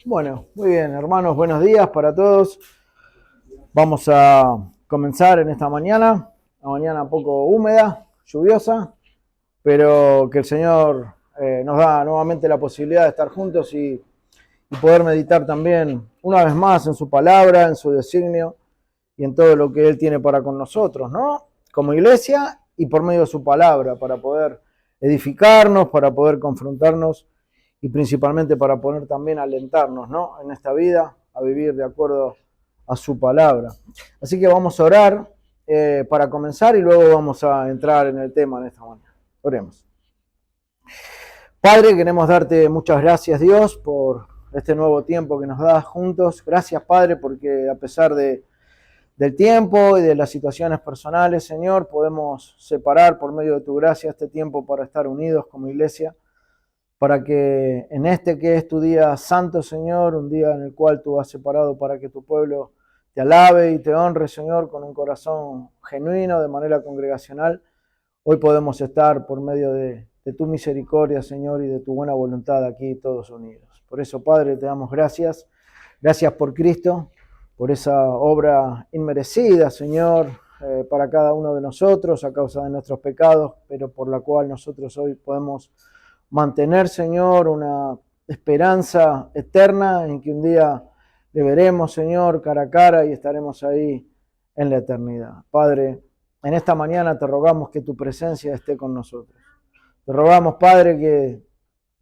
Bueno, muy bien, hermanos, buenos días para todos. Vamos a comenzar en esta mañana, una mañana poco húmeda, lluviosa, pero que el Señor nos da nuevamente la posibilidad de estar juntos y poder meditar también una vez más en su palabra, en su designio y en todo lo que Él tiene para con nosotros, ¿no? Como iglesia y por medio de su palabra, para poder edificarnos, para poder confrontarnos y principalmente para poder también alentarnos, ¿no? En esta vida a vivir de acuerdo a su palabra. Así que vamos a orar para comenzar y luego vamos a entrar en el tema en esta mañana. Oremos. Padre, queremos darte muchas gracias, Dios, por este nuevo tiempo que nos das juntos. Gracias, Padre, porque a pesar del tiempo y de las situaciones personales, Señor, podemos separar por medio de tu gracia este tiempo para estar unidos como iglesia, para que en este que es tu día santo, Señor, un día en el cual tú has separado para que tu pueblo te alabe y te honre, Señor, con un corazón genuino, de manera congregacional, hoy podemos estar por medio de tu misericordia, Señor, y de tu buena voluntad aquí todos unidos. Por eso, Padre, te damos gracias. Gracias por Cristo, por esa obra inmerecida, Señor, para cada uno de nosotros a causa de nuestros pecados, pero por la cual nosotros hoy podemos mantener, Señor, una esperanza eterna en que un día le veremos, Señor, cara a cara y estaremos ahí en la eternidad. Padre, en esta mañana te rogamos que tu presencia esté con nosotros. Te rogamos, Padre, que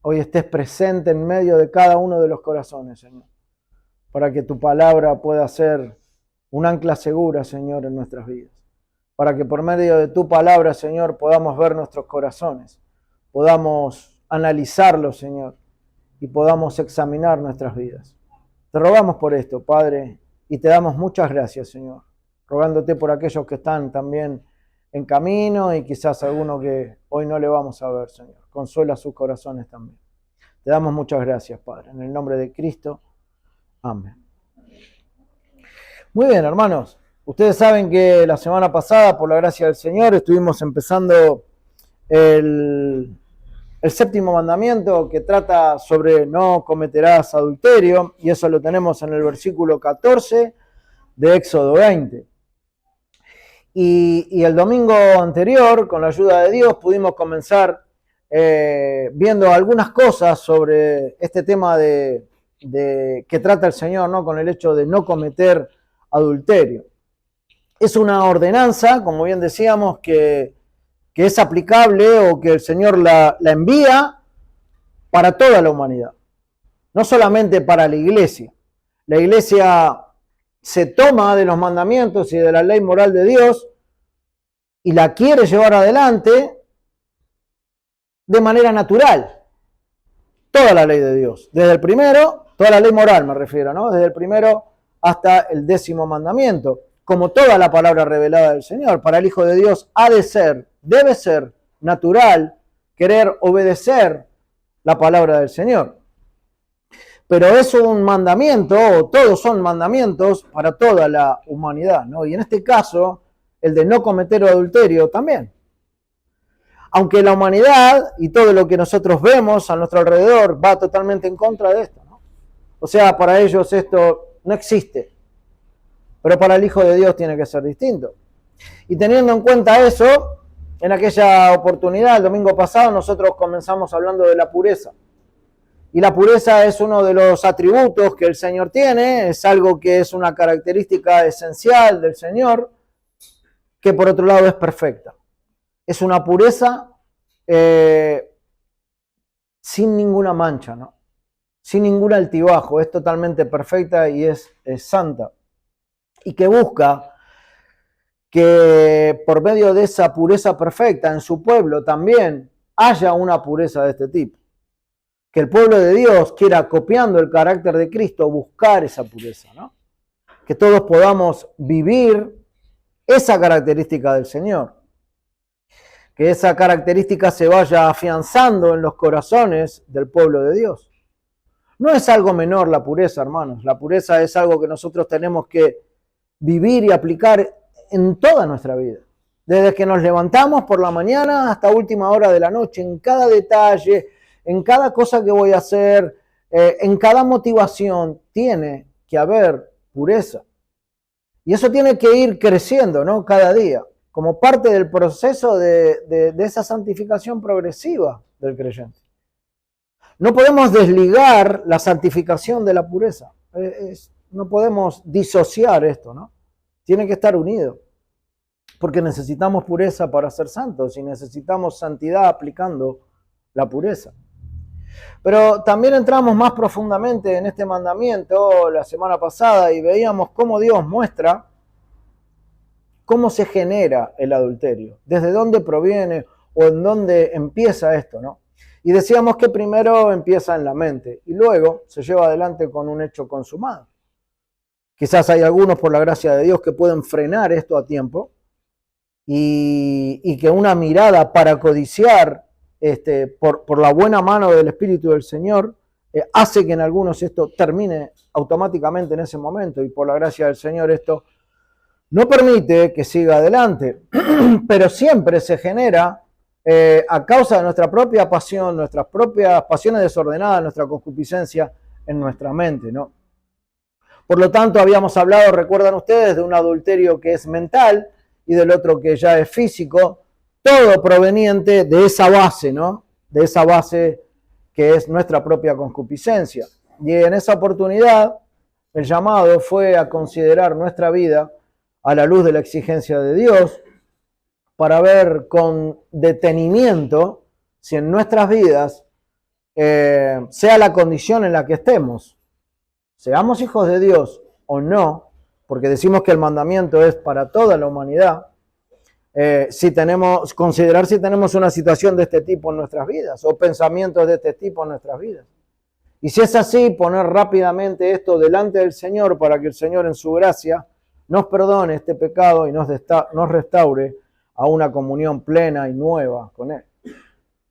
hoy estés presente en medio de cada uno de los corazones, Señor, para que tu palabra pueda ser un ancla segura, Señor, en nuestras vidas. Para que por medio de tu palabra, Señor, podamos ver nuestros corazones, podamos analizarlos, Señor, y podamos examinar nuestras vidas. Te rogamos por esto, Padre, y te damos muchas gracias, Señor, rogándote por aquellos que están también en camino y quizás alguno que hoy no le vamos a ver, Señor. Consuela sus corazones también. Te damos muchas gracias, Padre, en el nombre de Cristo. Amén. Muy bien, hermanos. Ustedes saben que la semana pasada, por la gracia del Señor, estuvimos empezando el séptimo mandamiento que trata sobre no cometerás adulterio, y eso lo tenemos en el versículo 14 de Éxodo 20. Y el domingo anterior, con la ayuda de Dios, pudimos comenzar viendo algunas cosas sobre este tema que trata el Señor, ¿no? Con el hecho de no cometer adulterio. Es una ordenanza, como bien decíamos, que es aplicable o que el Señor la envía para toda la humanidad, no solamente para la iglesia. La iglesia se toma de los mandamientos y de la ley moral de Dios y la quiere llevar adelante de manera natural. Toda la ley de Dios, desde el primero, toda la ley moral me refiero, ¿no? Desde el primero hasta el 10º mandamiento, como toda la palabra revelada del Señor. Para el Hijo de Dios ha de ser, debe ser natural querer obedecer la palabra del Señor. Pero es un mandamiento, o todos son mandamientos para toda la humanidad, ¿no? Y en este caso, el de no cometer adulterio también. Aunque la humanidad y todo lo que nosotros vemos a nuestro alrededor va totalmente en contra de esto, ¿no? O sea, para ellos esto no existe. Pero para el Hijo de Dios tiene que ser distinto. Y teniendo en cuenta eso, en aquella oportunidad, el domingo pasado, nosotros comenzamos hablando de la pureza. Y la pureza es uno de los atributos que el Señor tiene, es algo que es una característica esencial del Señor, que por otro lado es perfecta. Es una pureza sin ninguna mancha, ¿no? Sin ningún altibajo, es totalmente perfecta y es santa. Y que busca que por medio de esa pureza perfecta en su pueblo también haya una pureza de este tipo. Que el pueblo de Dios quiera, copiando el carácter de Cristo, buscar esa pureza, ¿no? Que todos podamos vivir esa característica del Señor. Que esa característica se vaya afianzando en los corazones del pueblo de Dios. No es algo menor la pureza, hermanos. La pureza es algo que nosotros tenemos que vivir y aplicar en toda nuestra vida. Desde que nos levantamos por la mañana hasta última hora de la noche, en cada detalle, en cada cosa que voy a hacer, En cada motivación tiene que haber pureza. Y eso tiene que ir creciendo, ¿no? Cada día, como parte del proceso de esa santificación progresiva del creyente. No podemos desligar la santificación de la pureza. No podemos disociar esto, ¿no? Tiene que estar unido. Porque necesitamos pureza para ser santos y necesitamos santidad aplicando la pureza. Pero también entramos más profundamente en este mandamiento la semana pasada y veíamos cómo Dios muestra cómo se genera el adulterio, desde dónde proviene o en dónde empieza esto, ¿no? Y decíamos que primero empieza en la mente y luego se lleva adelante con un hecho consumado. Quizás hay algunos, por la gracia de Dios, que pueden frenar esto a tiempo y que una mirada para codiciar por la buena mano del Espíritu del Señor hace que en algunos esto termine automáticamente en ese momento y por la gracia del Señor esto no permite que siga adelante, pero siempre se genera a causa de nuestra propia pasión, nuestras propias pasiones desordenadas, nuestra concupiscencia en nuestra mente, ¿no? Por lo tanto, habíamos hablado, recuerdan ustedes, de un adulterio que es mental y del otro que ya es físico, todo proveniente de esa base, ¿no? De esa base que es nuestra propia concupiscencia. Y en esa oportunidad, el llamado fue a considerar nuestra vida a la luz de la exigencia de Dios, para ver con detenimiento si en nuestras vidas, sea la condición en la que estemos, seamos hijos de Dios o no, porque decimos que el mandamiento es para toda la humanidad, considerar si tenemos una situación de este tipo en nuestras vidas o pensamientos de este tipo en nuestras vidas. Y si es así, poner rápidamente esto delante del Señor para que el Señor en su gracia nos perdone este pecado y nos restaure a una comunión plena y nueva con Él.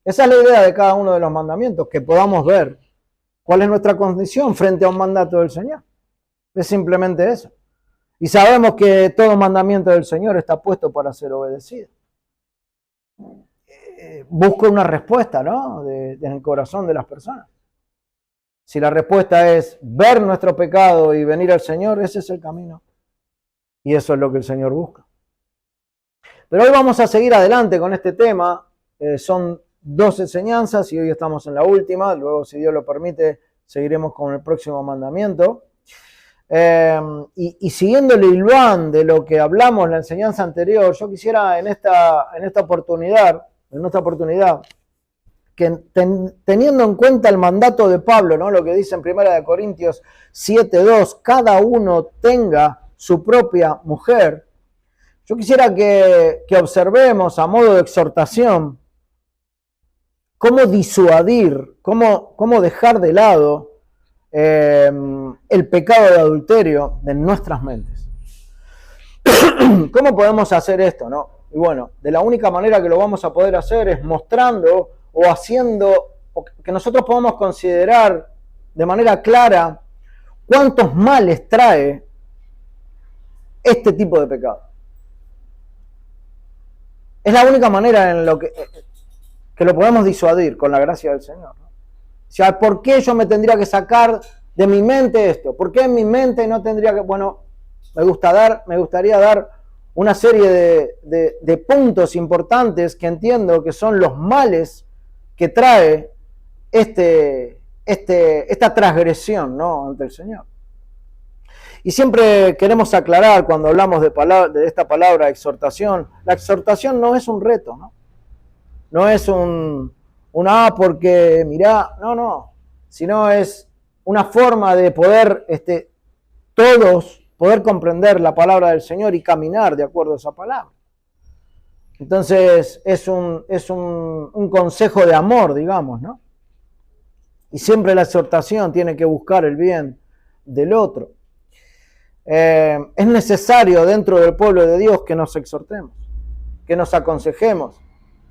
Esa es la idea de cada uno de los mandamientos, que podamos ver cuál es nuestra condición frente a un mandato del Señor. Es simplemente eso. Y sabemos que todo mandamiento del Señor está puesto para ser obedecido. Busco una respuesta, ¿no? En el corazón de las personas. Si la respuesta es ver nuestro pecado y venir al Señor, ese es el camino. Y eso es lo que el Señor busca. Pero hoy vamos a seguir adelante con este tema. Son 2 enseñanzas y hoy estamos en la última. Luego, si Dios lo permite, seguiremos con el próximo mandamiento. Y siguiendo el hilván de lo que hablamos en la enseñanza anterior, yo quisiera en esta oportunidad, que teniendo en cuenta el mandato de Pablo, ¿no? Lo que dice en 1 Corintios 7:2, cada uno tenga su propia mujer. Yo quisiera que observemos a modo de exhortación cómo disuadir, cómo dejar de lado el pecado de adulterio de nuestras mentes. ¿Cómo podemos hacer esto, no? Y bueno, de la única manera que lo vamos a poder hacer es mostrando o haciendo, o que nosotros podamos considerar de manera clara cuántos males trae este tipo de pecado. Es la única manera en lo que lo podemos disuadir con la gracia del Señor, ¿no? O sea, ¿por qué yo me tendría que sacar de mi mente esto? ¿Por qué en mi mente no tendría que...? Bueno, me gustaría dar una serie de puntos importantes que entiendo que son los males que trae esta transgresión, ¿no? Ante el Señor. Y siempre queremos aclarar cuando hablamos de esta palabra exhortación, la exhortación no es un reto, ¿no? No es porque mirá, no, sino es una forma de poder todos poder comprender la palabra del Señor y caminar de acuerdo a esa palabra. Entonces es un consejo de amor, digamos, ¿no? Y siempre la exhortación tiene que buscar el bien del otro. Es necesario dentro del pueblo de Dios que nos exhortemos, que nos aconsejemos,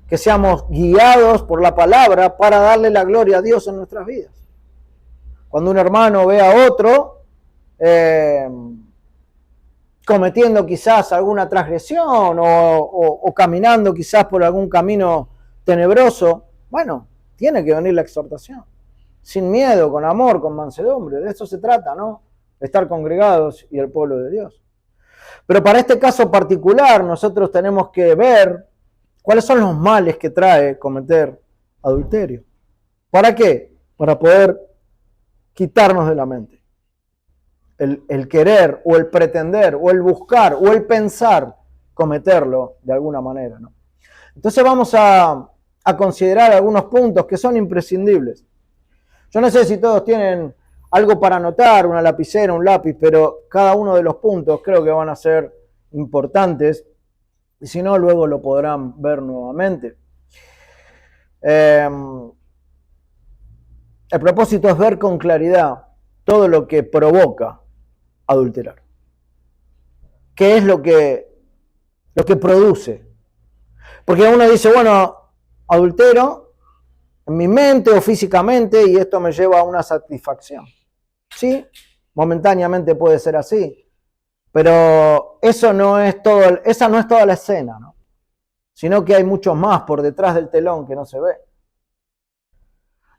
que seamos guiados por la palabra para darle la gloria a Dios en nuestras vidas. Cuando un hermano ve a otro cometiendo quizás alguna transgresión o caminando quizás por algún camino tenebroso, bueno, tiene que venir la exhortación. sin miedo, con amor, con mansedumbre. De eso se trata, ¿no? Estar congregados y el pueblo de Dios. Pero para este caso particular, nosotros tenemos que ver cuáles son los males que trae cometer adulterio. ¿Para qué? Para poder quitarnos de la mente el querer o el pretender o el buscar o el pensar cometerlo de alguna manera, ¿no? Entonces vamos a considerar algunos puntos que son imprescindibles. Yo no sé si todos tienen algo para anotar, una lapicera, un lápiz, pero cada uno de los puntos creo que van a ser importantes y si no, luego lo podrán ver nuevamente. El propósito es ver con claridad todo lo que provoca adulterar. ¿Qué es lo que produce? Porque uno dice, bueno, adultero en mi mente o físicamente y esto me lleva a una satisfacción. Sí, momentáneamente puede ser así, pero esa no es toda la escena, ¿no? Sino que hay mucho más por detrás del telón que no se ve.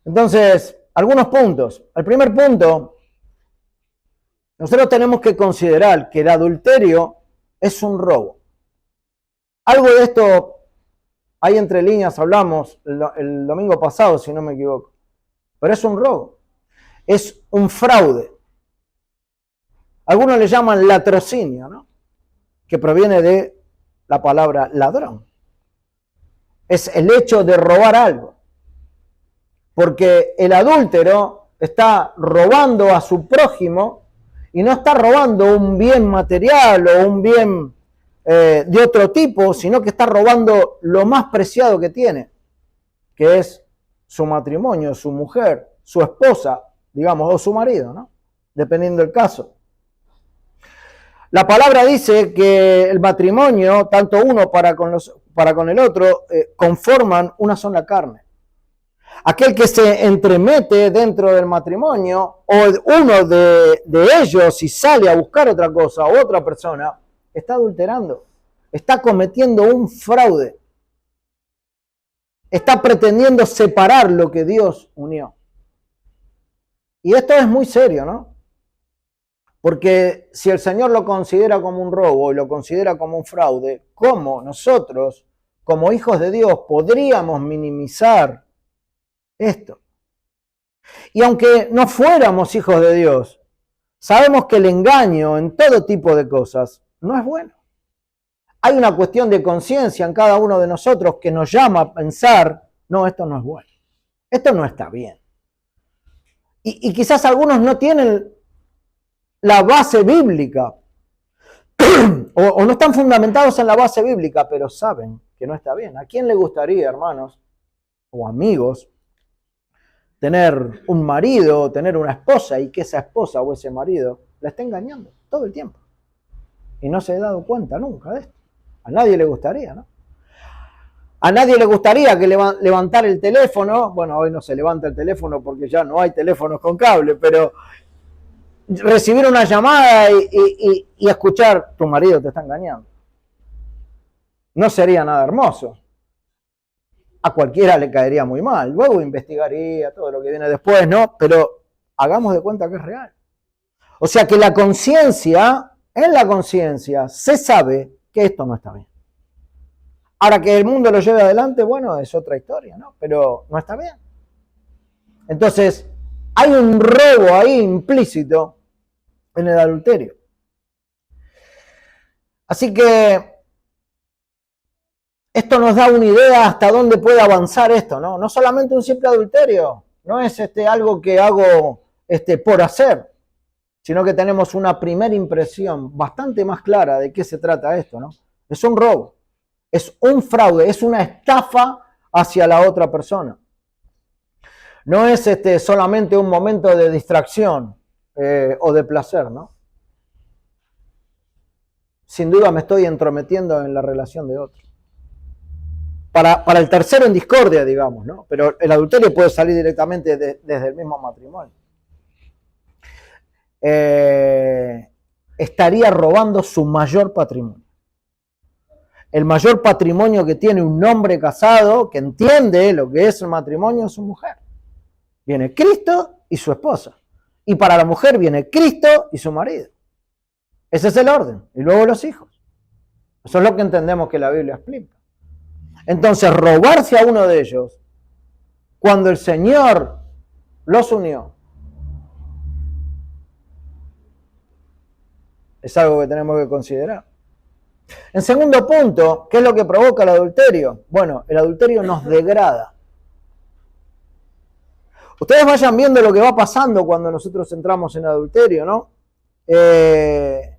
Entonces, algunos puntos. El primer punto, nosotros tenemos que considerar que el adulterio es un robo. Algo de esto, ahí entre líneas hablamos el domingo pasado, si no me equivoco. Pero es un robo. Es un fraude. Algunos le llaman latrocinio, ¿no? Que proviene de la palabra ladrón. Es el hecho de robar algo. Porque el adúltero está robando a su prójimo y no está robando un bien material o un bien de otro tipo, sino que está robando lo más preciado que tiene, que es su matrimonio, su mujer, su esposa, digamos, o su marido, ¿no? Dependiendo del caso. La palabra dice que el matrimonio, tanto uno para con el otro, conforman una sola carne. Aquel que se entremete dentro del matrimonio, o uno de ellos, si sale a buscar otra cosa o otra persona, está adulterando, está cometiendo un fraude, está pretendiendo separar lo que Dios unió. Y esto es muy serio, ¿no? Porque si el Señor lo considera como un robo y lo considera como un fraude, ¿cómo nosotros, como hijos de Dios, podríamos minimizar esto? Y aunque no fuéramos hijos de Dios, sabemos que el engaño en todo tipo de cosas no es bueno. Hay una cuestión de conciencia en cada uno de nosotros que nos llama a pensar, no, esto no es bueno, esto no está bien. Y quizás algunos no tienen la base bíblica o no están fundamentados en la base bíblica, pero saben que no está bien. ¿A quién le gustaría, hermanos o amigos, tener un marido, tener una esposa y que esa esposa o ese marido la esté engañando todo el tiempo y no se haya dado cuenta nunca de esto? A nadie le gustaría, ¿no? A nadie le gustaría que levantar el teléfono. Bueno, hoy no se levanta el teléfono porque ya no hay teléfonos con cable, pero recibir una llamada y escuchar, tu marido te está engañando. No sería nada hermoso. A cualquiera le caería muy mal. Luego investigaría todo lo que viene después, ¿no? Pero hagamos de cuenta que es real. O sea que en la conciencia se sabe que esto no está bien. Ahora que el mundo lo lleve adelante, bueno, es otra historia, ¿no? Pero no está bien. Entonces, hay un robo ahí implícito en el adulterio. Así que esto nos da una idea hasta dónde puede avanzar esto, ¿no? No solamente un simple adulterio, no es algo que hago por hacer, sino que tenemos una primera impresión bastante más clara de qué se trata esto, ¿no? Es un robo, es un fraude, es una estafa hacia la otra persona. No es solamente un momento de distracción o de placer, ¿no? Sin duda me estoy entrometiendo en la relación de otro. Para el tercero en discordia, digamos, ¿no? Pero el adulterio puede salir directamente desde el mismo matrimonio. Estaría robando su mayor patrimonio. El mayor patrimonio que tiene un hombre casado, que entiende lo que es el matrimonio, es su mujer. Viene Cristo y su esposa. Y para la mujer viene Cristo y su marido. Ese es el orden. Y luego los hijos. Eso es lo que entendemos que la Biblia explica. Entonces, robarse a uno de ellos, cuando el Señor los unió, es algo que tenemos que considerar. En segundo punto, ¿qué es lo que provoca el adulterio? Bueno, el adulterio nos degrada. Ustedes vayan viendo lo que va pasando cuando nosotros entramos en adulterio, ¿no? El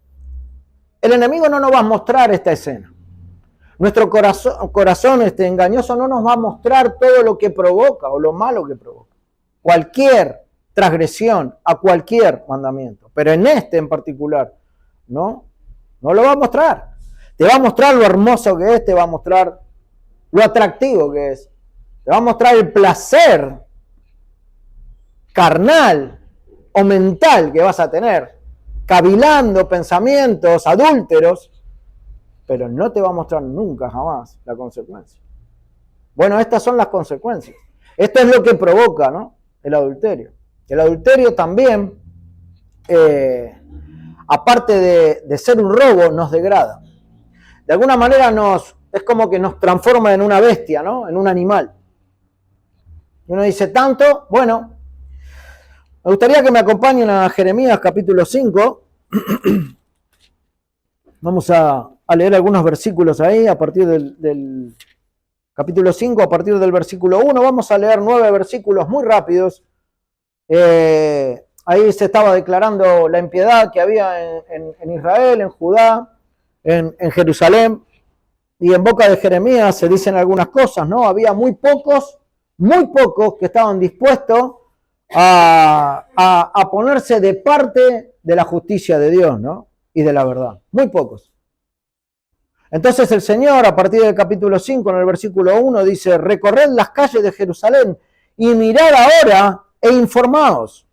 enemigo no nos va a mostrar esta escena. Nuestro corazón engañoso no nos va a mostrar todo lo que provoca o lo malo que provoca. Cualquier transgresión a cualquier mandamiento. Pero en este en particular, no lo va a mostrar. Te va a mostrar lo hermoso que es, te va a mostrar lo atractivo que es. Te va a mostrar el placer carnal o mental que vas a tener, cavilando pensamientos adúlteros, pero no te va a mostrar nunca, jamás, la consecuencia. Bueno, estas son las consecuencias. Esto es lo que provoca, ¿no?, el adulterio. El adulterio también, aparte de ser un robo, nos degrada. De alguna manera es como que nos transforma en una bestia, ¿no?, en un animal. Y uno dice, tanto, bueno, me gustaría que me acompañen a Jeremías capítulo 5. Vamos a leer algunos versículos ahí, a partir del capítulo 5, a partir del versículo 1. Vamos a leer 9 versículos muy rápidos. Ahí se estaba declarando la impiedad que había en Israel, en Judá, en Jerusalén. Y en boca de Jeremías se dicen algunas cosas, ¿no? Había muy pocos que estaban dispuestos a ponerse de parte de la justicia de Dios, ¿no?, y de la verdad. Muy pocos. Entonces el Señor, a partir del capítulo 5, en el versículo 1, dice, recorred las calles de Jerusalén y mirad ahora e informaos.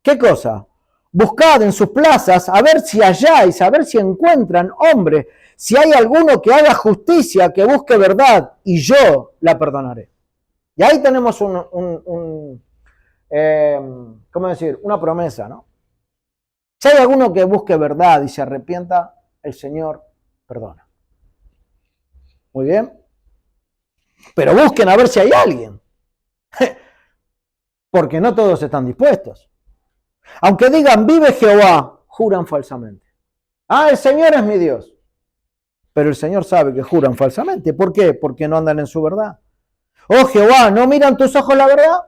¿Qué cosa? Buscad en sus plazas a ver si halláis, a ver si encuentran hombre, si hay alguno que haga justicia, que busque verdad, y yo la perdonaré. Y ahí tenemos ¿cómo decir?, una promesa, ¿no? Si hay alguno que busque verdad y se arrepienta, el Señor perdona. Muy bien. Pero busquen a ver si hay alguien. Porque no todos están dispuestos. Aunque digan, vive Jehová, juran falsamente. El Señor es mi Dios. Pero el Señor sabe que juran falsamente. ¿Por qué? Porque no andan en su verdad. Oh Jehová, ¿no miran tus ojos la verdad?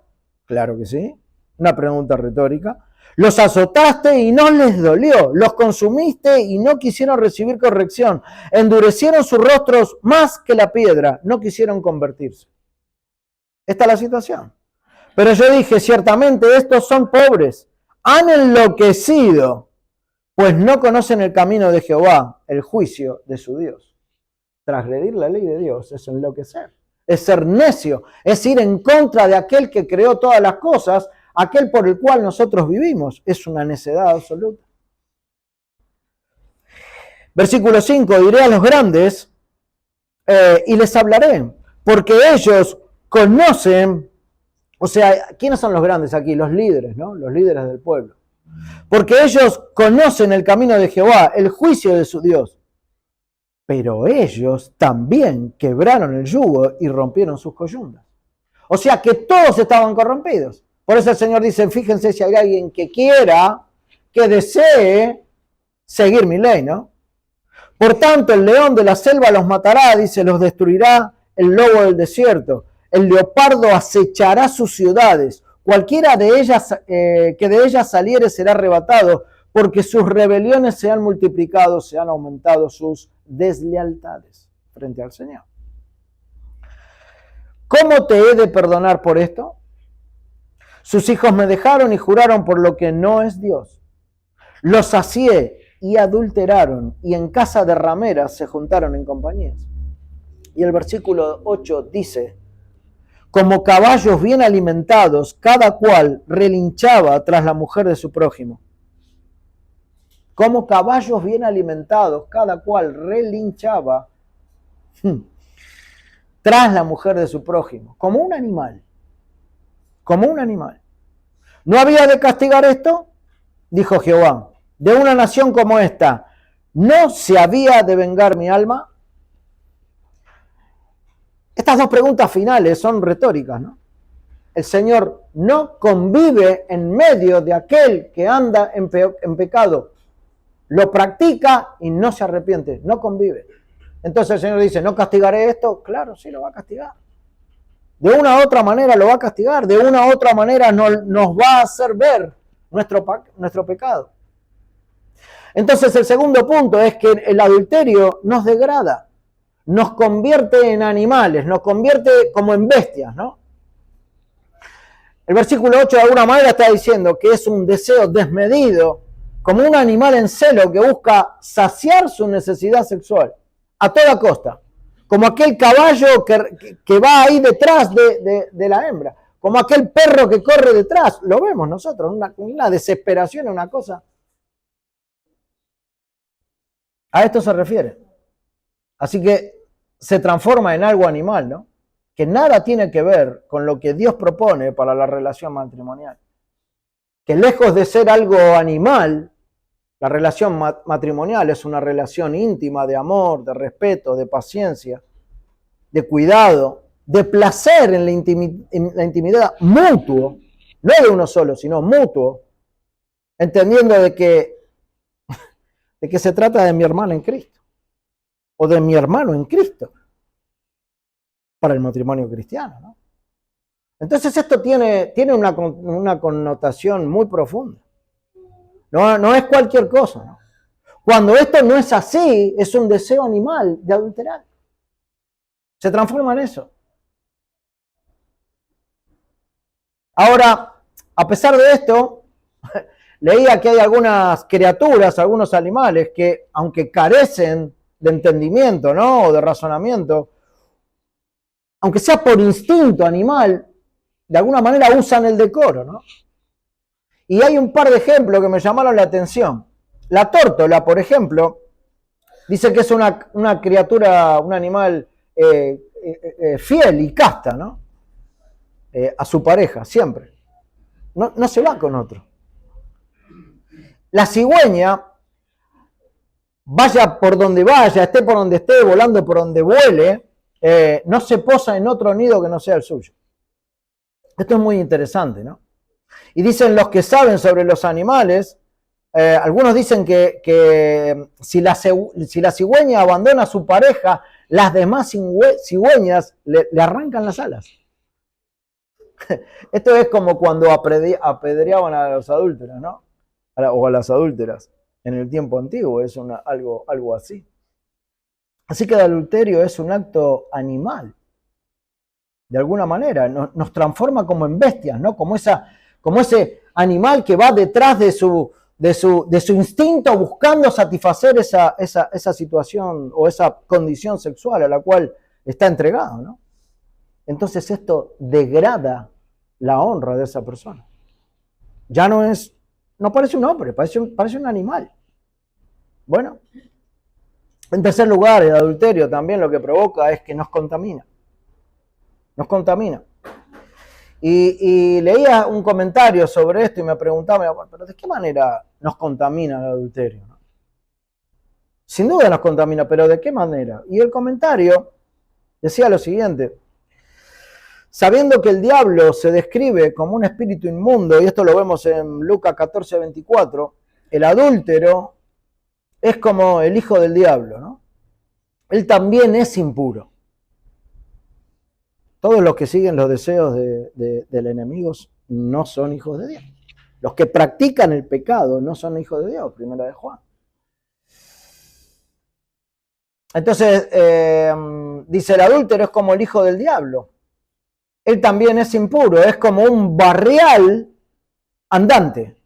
Claro que sí. Una pregunta retórica. Los azotaste y no les dolió. Los consumiste y no quisieron recibir corrección. Endurecieron sus rostros más que la piedra. No quisieron convertirse. Esta es la situación. Pero yo dije, ciertamente estos son pobres. Han enloquecido, pues no conocen el camino de Jehová, el juicio de su Dios. Transgredir la ley de Dios es enloquecer. Es ser necio. Es ir en contra de aquel que creó todas las cosas, aquel por el cual nosotros vivimos. Es una necedad absoluta. Versículo 5, diré a los grandes y les hablaré, porque ellos conocen, o sea, ¿quiénes son los grandes aquí? Los líderes, ¿no? Los líderes del pueblo. Porque ellos conocen el camino de Jehová, el juicio de su Dios. Pero ellos también quebraron el yugo y rompieron sus coyundas. O sea que todos estaban corrompidos. Por eso el Señor dice, fíjense si hay alguien que quiera, que desee seguir mi ley, ¿no? Por tanto, el león de la selva los matará, dice, los destruirá el lobo del desierto. El leopardo acechará sus ciudades. Cualquiera de ellas que de ellas saliere será arrebatado, porque sus rebeliones se han multiplicado, se han aumentado sus deslealtades frente al Señor. ¿Cómo te he de perdonar por esto? Sus hijos me dejaron y juraron por lo que no es Dios. Los sacié y adulteraron, y en casa de rameras se juntaron en compañías. Y el versículo 8 dice, como caballos bien alimentados, cada cual relinchaba tras la mujer de su prójimo. Como caballos bien alimentados, cada cual relinchaba tras la mujer de su prójimo, como un animal como un animal. ¿No había de castigar esto? Dijo Jehová, de una nación como esta, ¿no se había de vengar mi alma? Estas dos preguntas finales son retóricas, ¿no? El Señor no convive en medio de aquel que anda en pecado. Lo practica y no se arrepiente, no convive. Entonces el Señor dice, ¿no castigaré esto? Claro, sí lo va a castigar. De una u otra manera lo va a castigar, de una u otra manera nos va a hacer ver nuestro pecado. Entonces el segundo punto es que el adulterio nos degrada, nos convierte en animales, nos convierte como en bestias, ¿no? El versículo 8 de alguna manera está diciendo que es un deseo desmedido, como un animal en celo que busca saciar su necesidad sexual a toda costa, como aquel caballo que va ahí detrás de la hembra, como aquel perro que corre detrás, lo vemos nosotros, una desesperación, una cosa. A esto se refiere. Así que se transforma en algo animal, ¿no? Que nada tiene que ver con lo que Dios propone para la relación matrimonial. Que lejos de ser algo animal, la relación matrimonial es una relación íntima de amor, de respeto, de paciencia, de cuidado, de placer en la intimidad mutuo, no de uno solo, sino mutuo, entendiendo de que se trata de mi hermana en Cristo o de mi hermano en Cristo para el matrimonio cristiano, ¿no? Entonces esto tiene una connotación muy profunda. No es cualquier cosa, ¿no? Cuando esto no es así, es un deseo animal de adulterar. Se transforma en eso. Ahora, a pesar de esto, leía que hay algunas criaturas, algunos animales que, aunque carecen de entendimiento, ¿no? O de razonamiento, aunque sea por instinto animal, de alguna manera usan el decoro, ¿no? Y hay un par de ejemplos que me llamaron la atención. La tórtola, por ejemplo, dice que es una criatura, un animal fiel y casta, ¿no? A su pareja, siempre. No se va con otro. La cigüeña, vaya por donde vaya, esté por donde esté, volando por donde vuele, no se posa en otro nido que no sea el suyo. Esto es muy interesante, ¿no? Y dicen los que saben sobre los animales, algunos dicen que si la cigüeña abandona a su pareja, las demás cigüeñas le arrancan las alas. Esto es como cuando apedreaban a los adúlteros, ¿no? O a las adúlteras en el tiempo antiguo, es algo así. Así que el adulterio es un acto animal, de alguna manera, nos transforma como en bestias, ¿no? Como ese animal que va detrás de su instinto buscando satisfacer esa situación o esa condición sexual a la cual está entregado, ¿no? Entonces esto degrada la honra de esa persona. Ya no parece un hombre, parece un animal. Bueno, en tercer lugar, el adulterio también lo que provoca es que nos contamina. Nos contamina. Y leía un comentario sobre esto y me preguntaba, ¿pero de qué manera nos contamina el adulterio? Sin duda nos contamina, pero ¿de qué manera? Y el comentario decía lo siguiente: sabiendo que el diablo se describe como un espíritu inmundo, y esto lo vemos en Lucas 14:24, el adúltero es como el hijo del diablo, ¿no? Él también es impuro. Todos los que siguen los deseos del enemigo no son hijos de Dios. Los que practican el pecado no son hijos de Dios, primera de Juan. Entonces, dice, el adúltero es como el hijo del diablo. Él también es impuro, es como un barrial andante,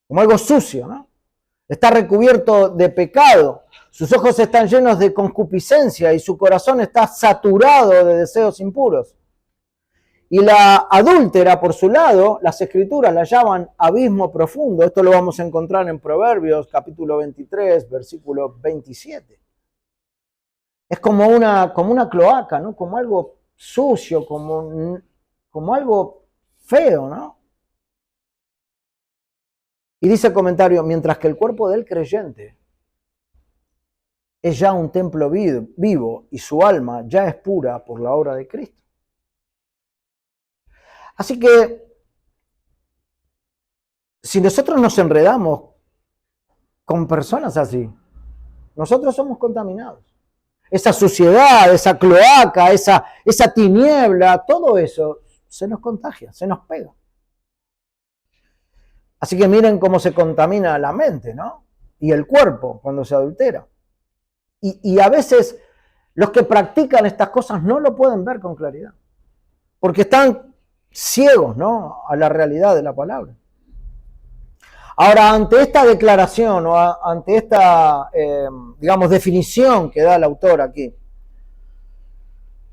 como algo sucio, ¿no? Está recubierto de pecado, sus ojos están llenos de concupiscencia y su corazón está saturado de deseos impuros. Y la adúltera, por su lado, las escrituras la llaman abismo profundo. Esto lo vamos a encontrar en Proverbios, capítulo 23, versículo 27. Es como una cloaca, ¿no? Como algo sucio, como algo feo, ¿no? Y dice el comentario, mientras que el cuerpo del creyente es ya un templo vivo y su alma ya es pura por la obra de Cristo. Así que, si nosotros nos enredamos con personas así, nosotros somos contaminados. Esa suciedad, esa cloaca, esa tiniebla, todo eso se nos contagia, se nos pega. Así que miren cómo se contamina la mente, ¿no? Y el cuerpo cuando se adultera. Y a veces los que practican estas cosas no lo pueden ver con claridad, porque están ciegos, ¿no?, a la realidad de la palabra. Ahora, ante esta declaración o ante esta, digamos, definición que da el autor aquí,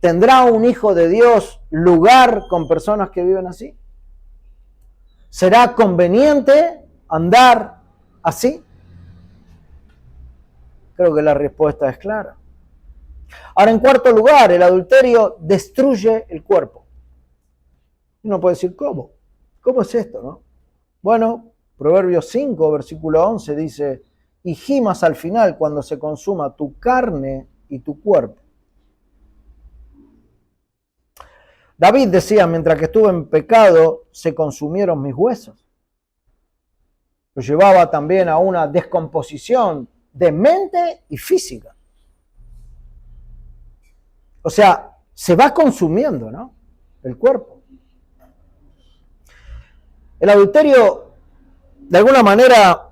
¿tendrá un hijo de Dios lugar con personas que viven así? ¿Será conveniente andar así? Creo que la respuesta es clara. Ahora, en cuarto lugar, el adulterio destruye el cuerpo. Uno puede decir, ¿cómo? ¿Cómo es esto, no? Bueno, Proverbios 5, versículo 11 dice, y gimas al final cuando se consuma tu carne y tu cuerpo. David decía, mientras que estuve en pecado, se consumieron mis huesos. Lo llevaba también a una descomposición de mente y física. O sea, se va consumiendo, ¿no?, el cuerpo. El adulterio, de alguna manera,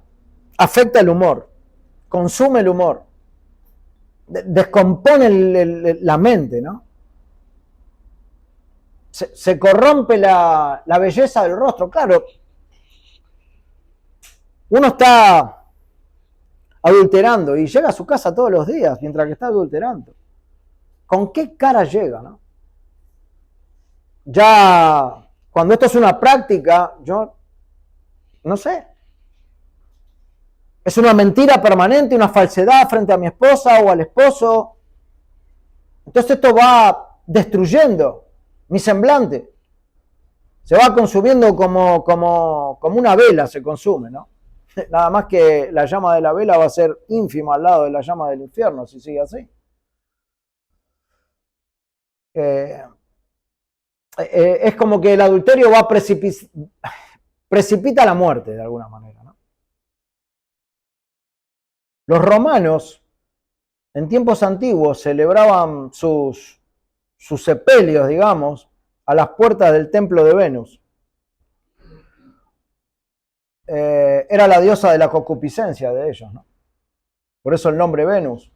afecta el humor, consume el humor, descompone la mente, ¿no? Se corrompe la belleza del rostro. Claro, uno está adulterando y llega a su casa todos los días mientras que está adulterando. ¿Con qué cara llega, no? Ya, cuando esto es una práctica, yo no sé. Es una mentira permanente, una falsedad frente a mi esposa o al esposo. Entonces esto va destruyendo mi semblante. Se va consumiendo como una vela se consume, ¿no? Nada más que la llama de la vela va a ser ínfima al lado de la llama del infierno, si sigue así. Es como que el adulterio va precipita la muerte de alguna manera, ¿no? Los romanos en tiempos antiguos celebraban sus sepelios, digamos, a las puertas del templo de Venus. Era la diosa de la concupiscencia de ellos, ¿no? Por eso el nombre Venus.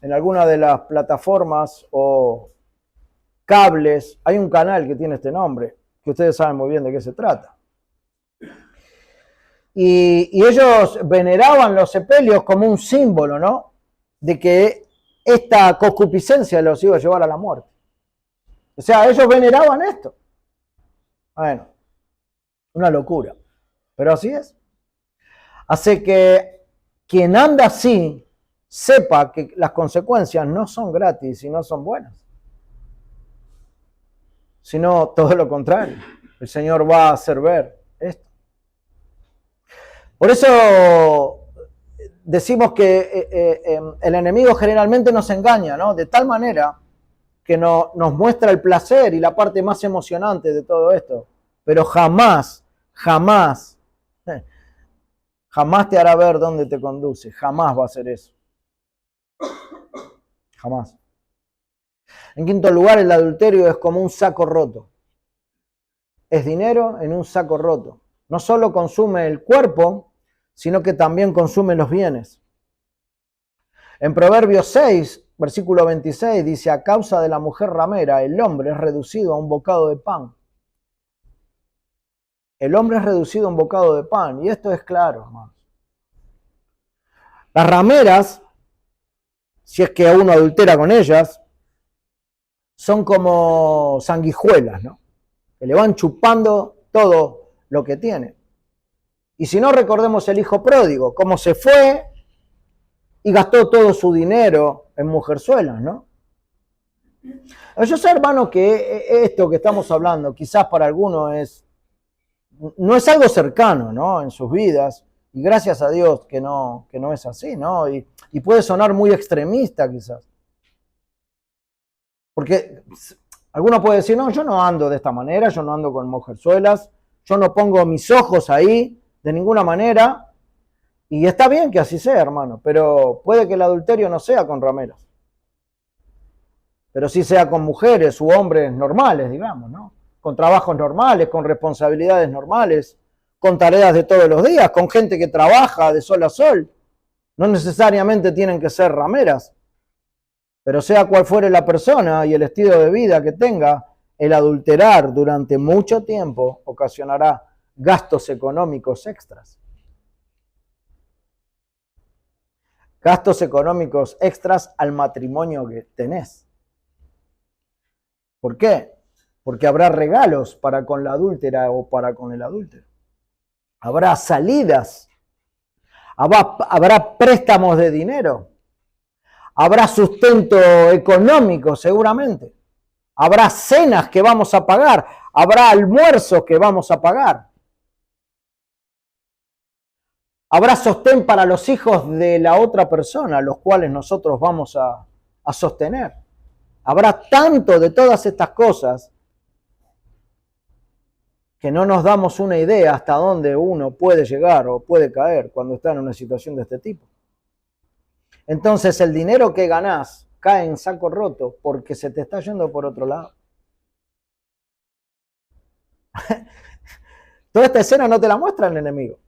En alguna de las plataformas o cables hay un canal que tiene este nombre, que ustedes saben muy bien de qué se trata. Y ellos veneraban los sepelios como un símbolo, ¿no?, de que esta concupiscencia los iba a llevar a la muerte. O sea, ellos veneraban esto. Bueno, una locura, pero así es. Así que quien anda así, sepa que las consecuencias no son gratis y no son buenas, sino todo lo contrario. El Señor va a hacer ver esto. Por eso decimos que el enemigo generalmente nos engaña, ¿no?, de tal manera que nos muestra el placer y la parte más emocionante de todo esto, pero jamás te hará ver dónde te conduce, jamás va a hacer eso. Jamás. En quinto lugar, el adulterio es como un saco roto. Es dinero en un saco roto. No solo consume el cuerpo, sino que también consume los bienes. En Proverbios 6, versículo 26, dice, a causa de la mujer ramera, el hombre es reducido a un bocado de pan. El hombre es reducido a un bocado de pan. Y esto es claro, hermanos. Las rameras, si es que uno adultera con ellas, son como sanguijuelas, ¿no?, que le van chupando todo lo que tiene. Y si no, recordemos el hijo pródigo, cómo se fue y gastó todo su dinero en mujerzuelas, ¿no? Yo sé, hermano, que esto que estamos hablando, quizás para algunos es no es algo cercano, ¿no? En sus vidas. Y gracias a Dios que no es así, ¿no? Y puede sonar muy extremista quizás. Porque alguno puede decir, no, yo no ando de esta manera, yo no ando con mujerzuelas, yo no pongo mis ojos ahí de ninguna manera. Y está bien que así sea, hermano, pero puede que el adulterio no sea con rameras. Pero sí sea con mujeres u hombres normales, digamos, ¿no? Con trabajos normales, con responsabilidades normales, con tareas de todos los días, con gente que trabaja de sol a sol. No necesariamente tienen que ser rameras, pero sea cual fuere la persona y el estilo de vida que tenga, el adulterar durante mucho tiempo ocasionará gastos económicos extras. Gastos económicos extras al matrimonio que tenés. ¿Por qué? Porque habrá regalos para con la adúltera o para con el adúltero. Habrá salidas. Habrá préstamos de dinero. Habrá sustento económico seguramente. Habrá cenas que vamos a pagar. Habrá almuerzos que vamos a pagar. Habrá sostén para los hijos de la otra persona, los cuales nosotros vamos a sostener. Habrá tanto de todas estas cosas que no nos damos una idea hasta dónde uno puede llegar o puede caer cuando está en una situación de este tipo. Entonces el dinero que ganás cae en saco roto porque se te está yendo por otro lado. Toda esta escena no te la muestra el enemigo.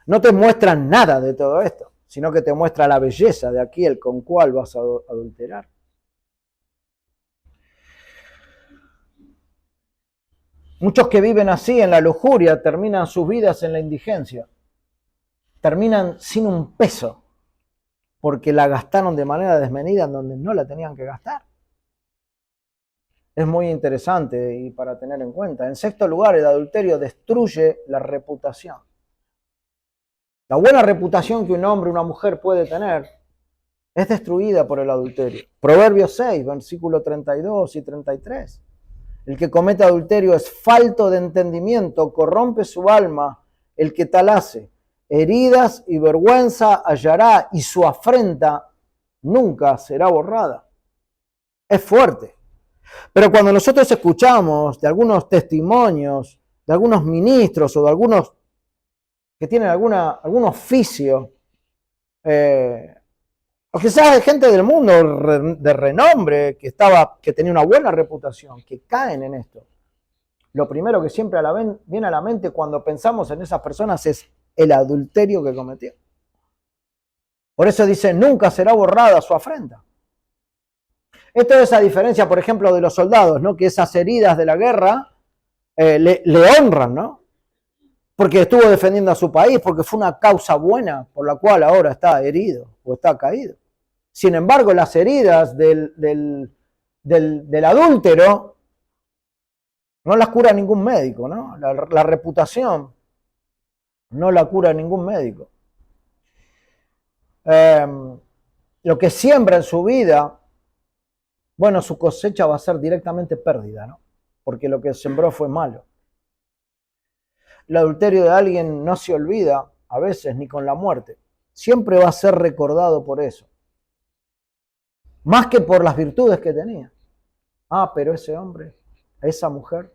No te muestra nada de todo esto, sino que te muestra la belleza de aquel con cual vas a adulterar. Muchos que viven así en la lujuria terminan sus vidas en la indigencia. Terminan sin un peso porque la gastaron de manera desmedida en donde no la tenían que gastar. Es muy interesante y para tener en cuenta. En sexto lugar, el adulterio destruye la reputación. La buena reputación que un hombre o una mujer puede tener es destruida por el adulterio. Proverbios 6, versículos 32 y 33. El que comete adulterio es falto de entendimiento, corrompe su alma el que tal hace. Heridas y vergüenza hallará y su afrenta nunca será borrada. Es fuerte. Pero cuando nosotros escuchamos de algunos testimonios, de algunos ministros o de algunos que tienen algún oficio, o quizás de gente del mundo de renombre que tenía una buena reputación, que caen en esto. Lo primero que siempre viene a la mente cuando pensamos en esas personas es el adulterio que cometió. Por eso dice, nunca será borrada su afrenta. Esto es a diferencia, por ejemplo, de los soldados, ¿no? Que esas heridas de la guerra le honran, ¿no? Porque estuvo defendiendo a su país, porque fue una causa buena por la cual ahora está herido o está caído. Sin embargo, las heridas del adúltero no las cura ningún médico, ¿no? La reputación no la cura ningún médico. Lo que siembra en su vida, bueno, su cosecha va a ser directamente pérdida, ¿no? Porque lo que sembró fue malo. El adulterio de alguien no se olvida, a veces, ni con la muerte. Siempre va a ser recordado por eso. Más que por las virtudes que tenía. Ah, pero ese hombre, esa mujer.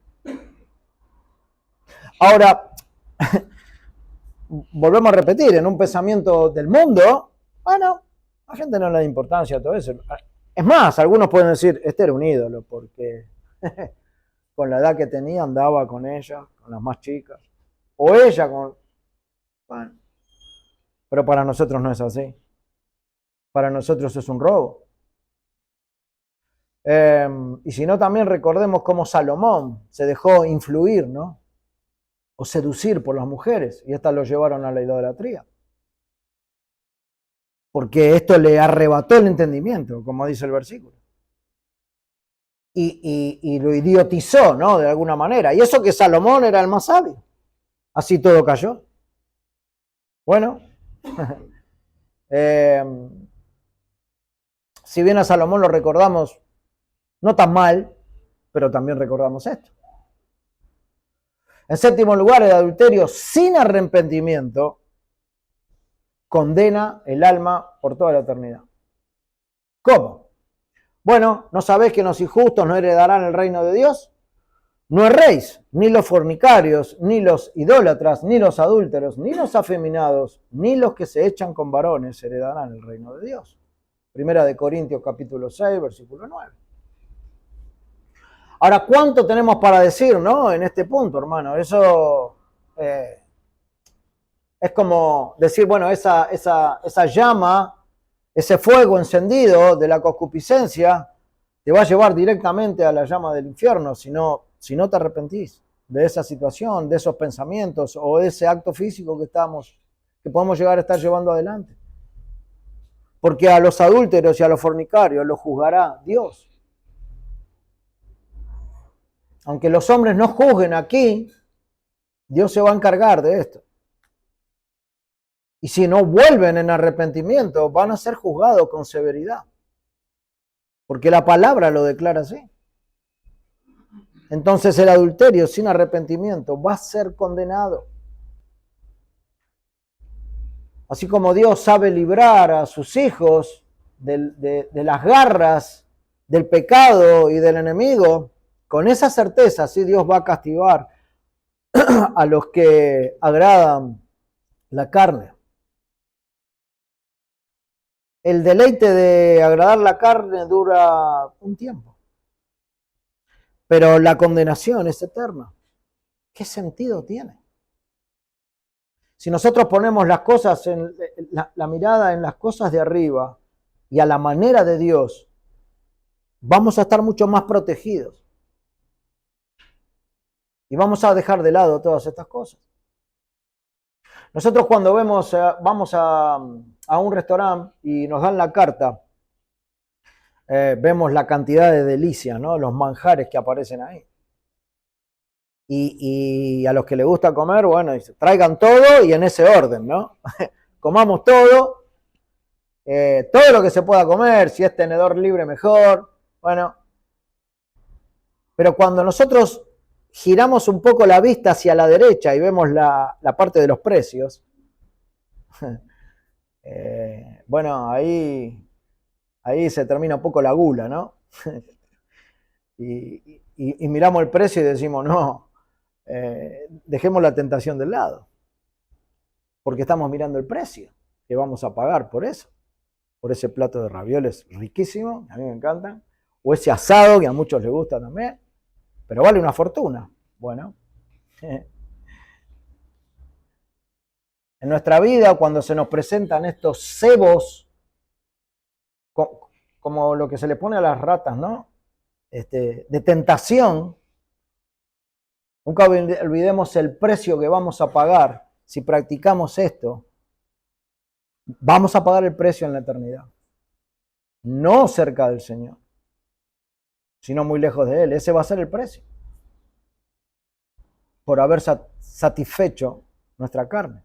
Ahora, volvemos a repetir, en un pensamiento del mundo, bueno, a la gente no le da importancia a todo eso. Es más, algunos pueden decir, este era un ídolo, porque con la edad que tenía andaba con ella, con las más chicas. O ella con... Bueno, pero para nosotros no es así. Para nosotros es un robo. Y si no, también recordemos cómo Salomón se dejó influir, ¿no? O seducir por las mujeres, y estas lo llevaron a la idolatría. Porque esto le arrebató el entendimiento, como dice el versículo. Y lo idiotizó, ¿no? De alguna manera. Y eso que Salomón era el más sabio. Así todo cayó. Bueno, si bien a Salomón lo recordamos no tan mal, pero también recordamos esto. En séptimo lugar, el adulterio sin arrepentimiento condena el alma por toda la eternidad. ¿Cómo? Bueno, ¿no sabéis que los injustos no heredarán el reino de Dios? No erréis, ni los fornicarios, ni los idólatras, ni los adúlteros, ni los afeminados, ni los que se echan con varones heredarán el reino de Dios. Primera de Corintios capítulo 6, versículo 9. Ahora, ¿cuánto tenemos para decir, no? En este punto, hermano. Eso es como decir, bueno, esa llama, ese fuego encendido de la concupiscencia, te va a llevar directamente a la llama del infierno si no te arrepentís de esa situación, de esos pensamientos o de ese acto físico que podemos llegar a estar llevando adelante. Porque a los adúlteros y a los fornicarios los juzgará Dios. Aunque los hombres no juzguen aquí, Dios se va a encargar de esto. Y si no vuelven en arrepentimiento, van a ser juzgados con severidad. Porque la palabra lo declara así. Entonces el adulterio sin arrepentimiento va a ser condenado. Así como Dios sabe librar a sus hijos de las garras del pecado y del enemigo, con esa certeza sí Dios va a castigar a los que agradan la carne. El deleite de agradar la carne dura un tiempo, pero la condenación es eterna. ¿Qué sentido tiene? Si nosotros ponemos las cosas la mirada en las cosas de arriba y a la manera de Dios, vamos a estar mucho más protegidos. Y vamos a dejar de lado todas estas cosas. Nosotros cuando vamos a un restaurante y nos dan la carta, vemos la cantidad de delicias, ¿no? Los manjares que aparecen ahí. Y a los que les gusta comer, bueno, traigan todo y en ese orden, ¿no? Comamos todo lo que se pueda comer, si es tenedor libre mejor, bueno. Pero cuando nosotros giramos un poco la vista hacia la derecha y vemos la parte de los precios, bueno, ahí se termina un poco la gula, ¿no? y miramos el precio y decimos, no, dejemos la tentación del lado, porque estamos mirando el precio que vamos a pagar por eso, por ese plato de ravioles riquísimo, a mí me encantan, o ese asado que a muchos les gusta también, pero vale una fortuna. Bueno, en nuestra vida, cuando se nos presentan estos cebos, como lo que se le pone a las ratas, ¿no? De tentación, nunca olvidemos el precio que vamos a pagar si practicamos esto. Vamos a pagar el precio en la eternidad. No cerca del Señor, sino muy lejos de Él. Ese va a ser el precio. Por haber satisfecho nuestra carne.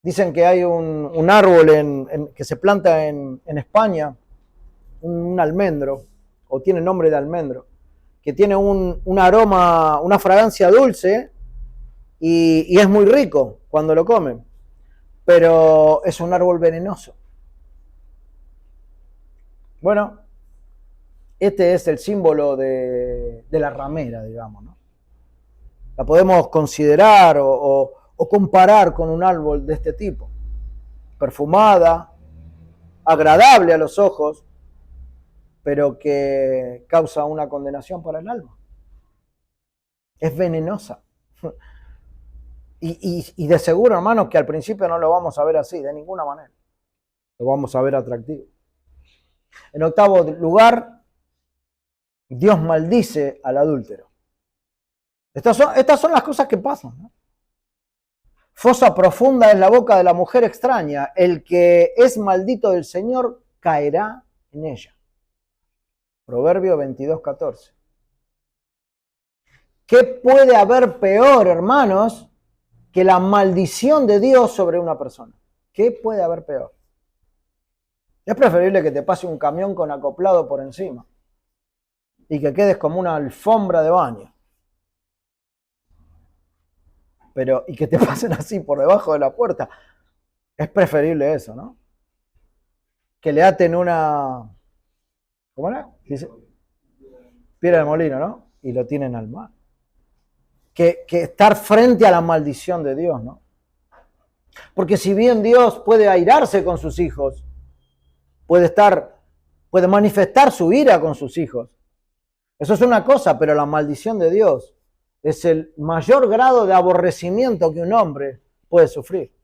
Dicen que hay un árbol que se planta en España, un almendro, o tiene nombre de almendro, que tiene un aroma, una fragancia dulce y es muy rico cuando lo comen, pero es un árbol venenoso. Bueno, este es el símbolo de la ramera, digamos, ¿no? La podemos considerar o comparar con un árbol de este tipo, perfumada, agradable a los ojos, pero que causa una condenación para el alma. Es venenosa. Y de seguro, hermanos, que al principio no lo vamos a ver así, de ninguna manera. Lo vamos a ver atractivo. En octavo lugar, Dios maldice al adúltero. Estas son las cosas que pasan, ¿no? Fosa profunda es la boca de la mujer extraña. El que es maldito del Señor caerá en ella. Proverbio 22:14. ¿Qué puede haber peor, hermanos, que la maldición de Dios sobre una persona? ¿Qué puede haber peor? Es preferible que te pase un camión con acoplado por encima y que quedes como una alfombra de baño. Pero, y que te pasen así por debajo de la puerta. Es preferible eso, ¿no? Que le aten una... ¿Cómo era? Dice, piedra de molino, ¿no? Y lo tienen al mar. Que estar frente a la maldición de Dios, ¿no? Porque si bien Dios puede airarse con sus hijos, puede manifestar su ira con sus hijos. Eso es una cosa, pero la maldición de Dios es el mayor grado de aborrecimiento que un hombre puede sufrir.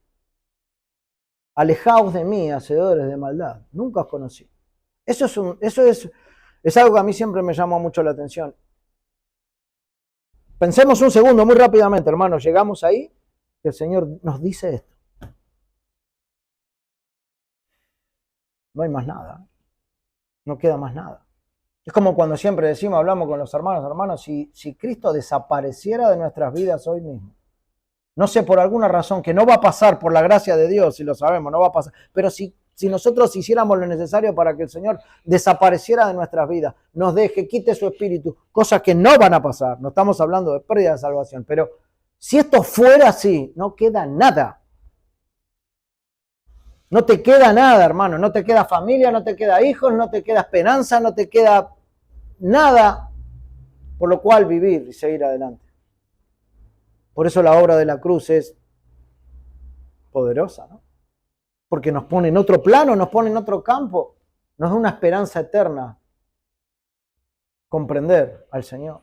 Alejaos de mí, hacedores de maldad. Nunca os conocí. Eso es algo que a mí siempre me llama mucho la atención. Pensemos un segundo, muy rápidamente, hermanos. Llegamos ahí, que el Señor nos dice esto. No hay más nada. No queda más nada. Es como cuando siempre decimos, hablamos con los hermanos, si Cristo desapareciera de nuestras vidas hoy mismo. No sé, por alguna razón, que no va a pasar por la gracia de Dios, si lo sabemos, no va a pasar. Pero si nosotros hiciéramos lo necesario para que el Señor desapareciera de nuestras vidas, nos deje, quite su espíritu, cosas que no van a pasar. No estamos hablando de pérdida de salvación, pero si esto fuera así, no queda nada. No te queda nada, hermano. No te queda familia, no te queda hijos, no te queda esperanza, no te queda nada por lo cual vivir y seguir adelante. Por eso la obra de la cruz es poderosa, ¿no? Porque nos pone en otro plano, nos pone en otro campo, nos da una esperanza eterna. Comprender al Señor.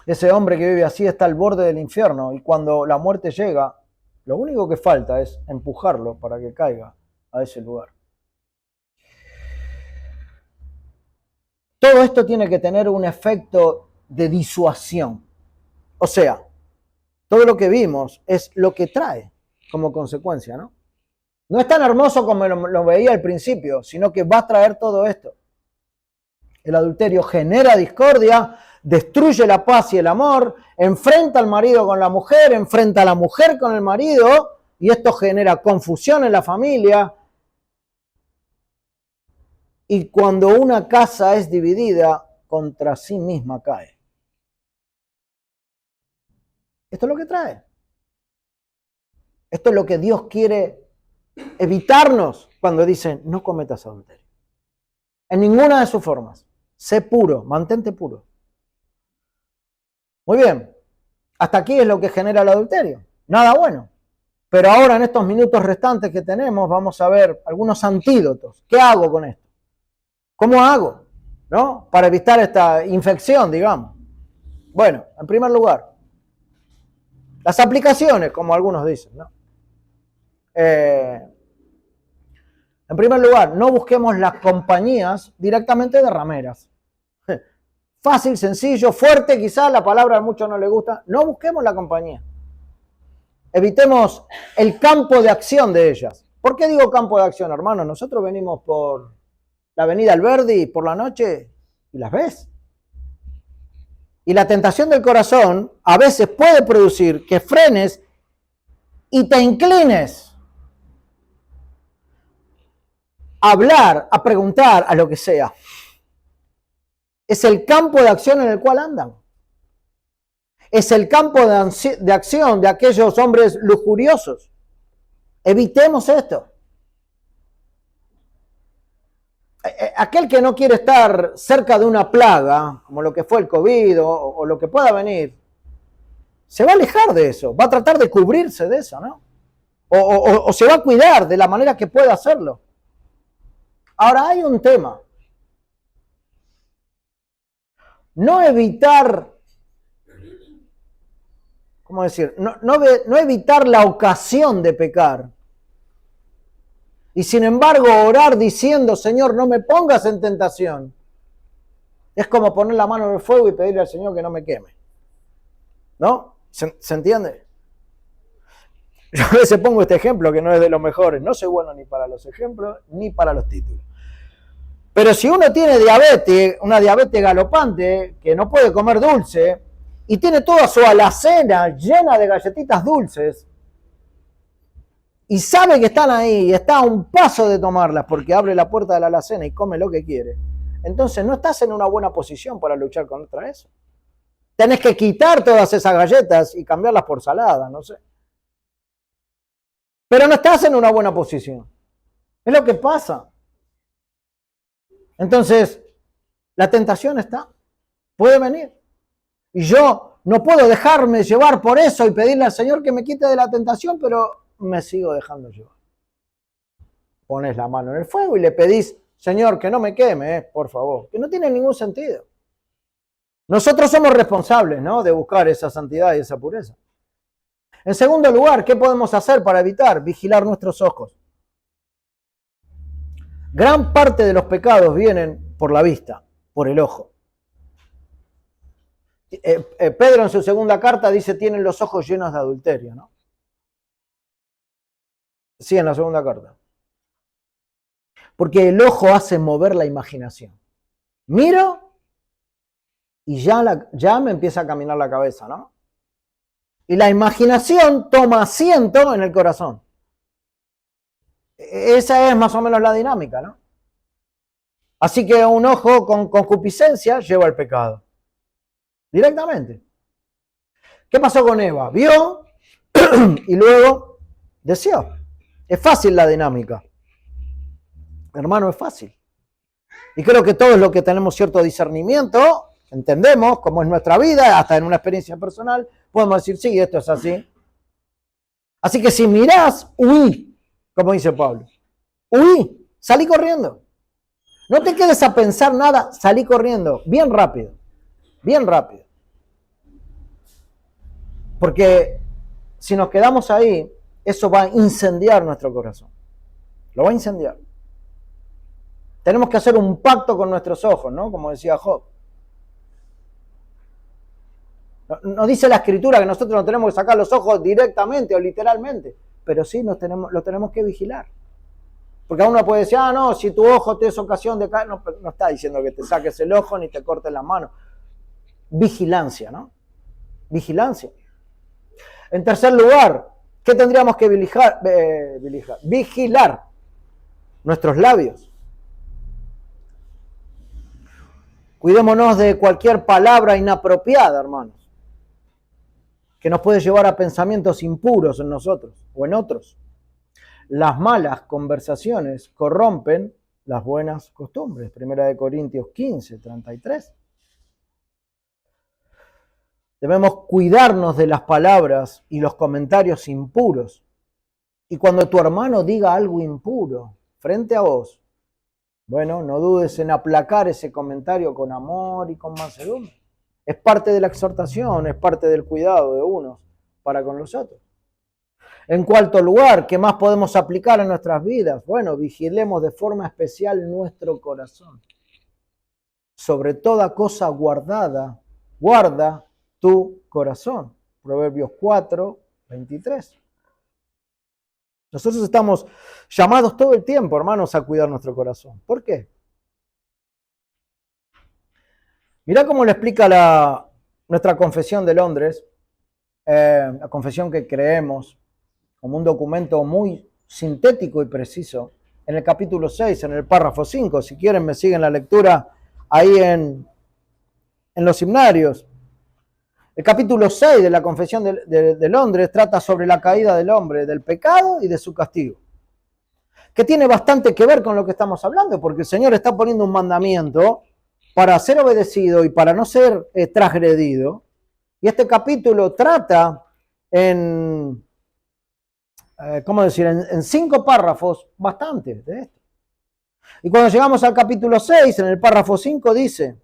Ese hombre que vive así está al borde del infierno y cuando la muerte llega, lo único que falta es empujarlo para que caiga a ese lugar. Todo esto tiene que tener un efecto de disuasión. O sea, todo lo que vimos es lo que trae como consecuencia, ¿no? No es tan hermoso como lo veía al principio, sino que va a traer todo esto. El adulterio genera discordia, destruye la paz y el amor, enfrenta al marido con la mujer, enfrenta a la mujer con el marido, y esto genera confusión en la familia. Y cuando una casa es dividida, contra sí misma cae. Esto es lo que trae. Esto es lo que Dios quiere evitarnos cuando dice, no cometas adulterio. En ninguna de sus formas. Sé puro, mantente puro. Muy bien. Hasta aquí es lo que genera el adulterio. Nada bueno. Pero ahora en estos minutos restantes que tenemos vamos a ver algunos antídotos. ¿Qué hago con esto? ¿Cómo hago? ¿No? Para evitar esta infección, digamos. Bueno, en primer lugar, las aplicaciones, como algunos dicen, ¿no? En primer lugar, no busquemos las compañías directamente de rameras. Fácil, sencillo, fuerte, quizás la palabra a muchos no les gusta. No busquemos la compañía. Evitemos el campo de acción de ellas. ¿Por qué digo campo de acción, hermano? Nosotros venimos por la avenida Alberdi por la noche y las ves. Y la tentación del corazón a veces puede producir que frenes y te inclines a hablar, a preguntar, a lo que sea. Es el campo de acción en el cual andan. Es el campo de acción de aquellos hombres lujuriosos. Evitemos esto. Aquel que no quiere estar cerca de una plaga, como lo que fue el COVID o lo que pueda venir, se va a alejar de eso, va a tratar de cubrirse de eso, ¿no? O se va a cuidar de la manera que pueda hacerlo. Ahora hay un tema. No evitar, ¿cómo decir? No evitar la ocasión de pecar. Y sin embargo orar diciendo, Señor, no me pongas en tentación. Es como poner la mano en el fuego y pedirle al Señor que no me queme. ¿No? ¿Se entiende? Yo a veces pongo este ejemplo que no es de los mejores. No soy bueno ni para los ejemplos ni para los títulos. Pero si uno tiene diabetes, una diabetes galopante, que no puede comer dulce, y tiene toda su alacena llena de galletitas dulces, y sabe que están ahí y está a un paso de tomarlas porque abre la puerta de la alacena y come lo que quiere, entonces no estás en una buena posición para luchar contra eso. Tenés que quitar todas esas galletas y cambiarlas por salada, no sé. Pero no estás en una buena posición. Es lo que pasa. Entonces, la tentación está. Puede venir. Y yo no puedo dejarme llevar por eso y pedirle al Señor que me quite de la tentación, pero me sigo dejando llevar. Pones la mano en el fuego y le pedís, Señor, que no me queme, por favor. Que no tiene ningún sentido. Nosotros somos responsables, ¿no?, de buscar esa santidad y esa pureza. En segundo lugar, ¿qué podemos hacer para evitar? Vigilar nuestros ojos. Gran parte de los pecados vienen por la vista, por el ojo. Pedro en su segunda carta dice, tienen los ojos llenos de adulterio, ¿no? Sí, en la segunda carta. Porque el ojo hace mover la imaginación. Miro y ya me empieza a caminar la cabeza, ¿no? Y la imaginación toma asiento en el corazón. Esa es más o menos la dinámica, ¿no? Así que un ojo con concupiscencia lleva al pecado. Directamente. ¿Qué pasó con Eva? Vio y luego deseó. Es fácil la dinámica. Hermano, es fácil. Y creo que todos los que tenemos cierto discernimiento, entendemos cómo es nuestra vida, hasta en una experiencia personal, podemos decir, sí, esto es así. Así que si mirás, huí, como dice Pablo. Huí, salí corriendo. No te quedes a pensar nada, salí corriendo, bien rápido. Bien rápido. Porque si nos quedamos ahí, eso va a incendiar nuestro corazón. Lo va a incendiar. Tenemos que hacer un pacto con nuestros ojos, ¿no? Como decía Job. No dice la Escritura que nosotros no tenemos que sacar los ojos directamente o literalmente, pero sí lo tenemos que vigilar. Porque uno puede decir, no, si tu ojo te es ocasión de caer, no está diciendo que te saques el ojo ni te cortes la mano. Vigilancia, ¿no? Vigilancia. En tercer lugar, ¿qué tendríamos que vigilar? Nuestros labios. Cuidémonos de cualquier palabra inapropiada, hermanos, que nos puede llevar a pensamientos impuros en nosotros o en otros. Las malas conversaciones corrompen las buenas costumbres. 1 Corintios 15, 33. Debemos cuidarnos de las palabras y los comentarios impuros. Y cuando tu hermano diga algo impuro frente a vos, bueno, no dudes en aplacar ese comentario con amor y con mansedumbre. Es parte de la exhortación, es parte del cuidado de unos para con los otros. En cuarto lugar, ¿qué más podemos aplicar en nuestras vidas? Bueno, vigilemos de forma especial nuestro corazón. Sobre toda cosa guardada, guarda tu corazón. Proverbios 4, 23. Nosotros estamos llamados todo el tiempo, hermanos, a cuidar nuestro corazón. ¿Por qué? Mirá cómo le explica nuestra Confesión de Londres, la confesión que creemos como un documento muy sintético y preciso, en el capítulo 6, en el párrafo 5. Si quieren me siguen la lectura ahí en los himnarios. El capítulo 6 de la Confesión de Londres trata sobre la caída del hombre, del pecado y de su castigo. Que tiene bastante que ver con lo que estamos hablando, porque el Señor está poniendo un mandamiento para ser obedecido y para no ser transgredido. Y este capítulo trata en 5 párrafos bastante de esto. Y cuando llegamos al capítulo 6, en el párrafo 5 dice: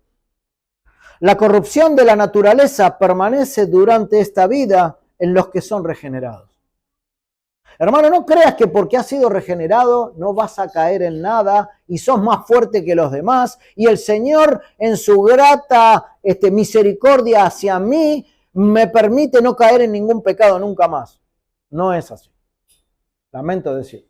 la corrupción de la naturaleza permanece durante esta vida en los que son regenerados. Hermano, no creas que porque has sido regenerado no vas a caer en nada y sos más fuerte que los demás y el Señor en su grata misericordia hacia mí me permite no caer en ningún pecado nunca más. No es así. Lamento decir.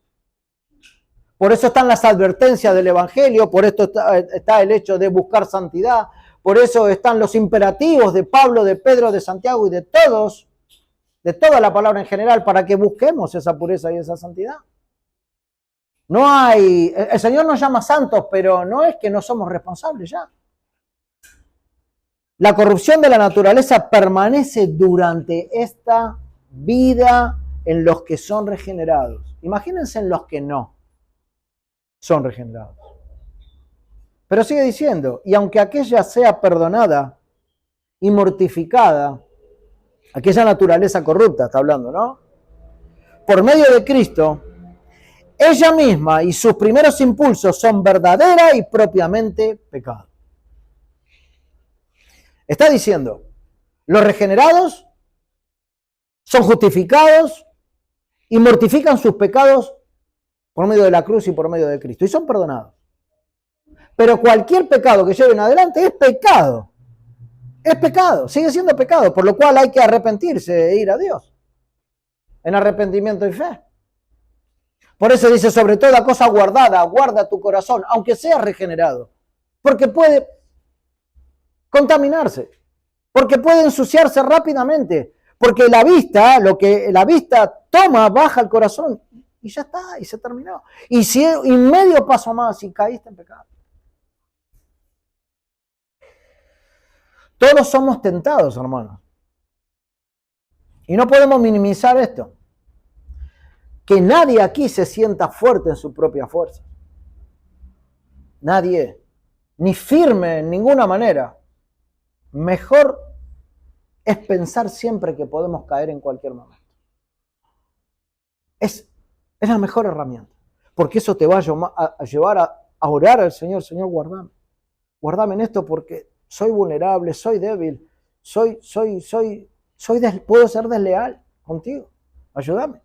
Por eso están las advertencias del Evangelio, por esto está el hecho de buscar santidad, por eso están los imperativos de Pablo, de Pedro, de Santiago y de todos, de toda la palabra en general, para que busquemos esa pureza y esa santidad. No hay, el Señor nos llama santos, pero no es que no somos responsables ya. La corrupción de la naturaleza permanece durante esta vida en los que son regenerados. Imagínense en los que no son regenerados. Pero sigue diciendo, y aunque aquella sea perdonada y mortificada, aquella naturaleza corrupta está hablando, ¿no? Por medio de Cristo, ella misma y sus primeros impulsos son verdadera y propiamente pecado. Está diciendo, los regenerados son justificados y mortifican sus pecados por medio de la cruz y por medio de Cristo, y son perdonados. Pero cualquier pecado que lleven adelante es pecado. Es pecado, sigue siendo pecado, por lo cual hay que arrepentirse e ir a Dios en arrepentimiento y fe. Por eso dice, sobre toda cosa guardada, guarda tu corazón, aunque sea regenerado, porque puede contaminarse, porque puede ensuciarse rápidamente, porque la vista, lo que la vista toma, baja el corazón, y ya está, y se terminó. Y medio paso más y caíste en pecado. Todos somos tentados, hermanos. Y no podemos minimizar esto. Que nadie aquí se sienta fuerte en su propia fuerza. Nadie. Ni firme en ninguna manera. Mejor es pensar siempre que podemos caer en cualquier momento. Es la mejor herramienta. Porque eso te va a llevar a orar al Señor. Señor, guardame. Guardame en esto porque soy vulnerable, soy débil, puedo ser desleal contigo. Ayúdame.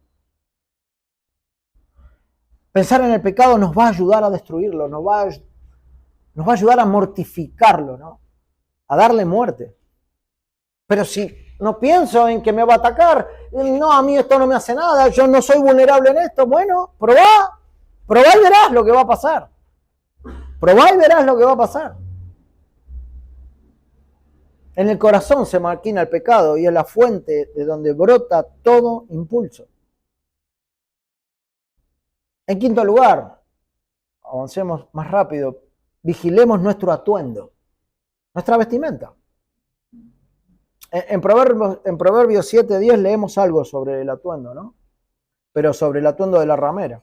Pensar en el pecado nos va a ayudar a destruirlo, nos va a ayudar a mortificarlo, ¿no? A darle muerte. Pero si no pienso en que me va a atacar, no, a mí esto no me hace nada, yo no soy vulnerable en esto, bueno, probá y verás lo que va a pasar. Probá y verás lo que va a pasar. En el corazón se maquina el pecado y es la fuente de donde brota todo impulso. En quinto lugar, avancemos más rápido, vigilemos nuestro atuendo, nuestra vestimenta. En Proverbios 7:10 leemos algo sobre el atuendo, ¿no? Pero sobre el atuendo de la ramera.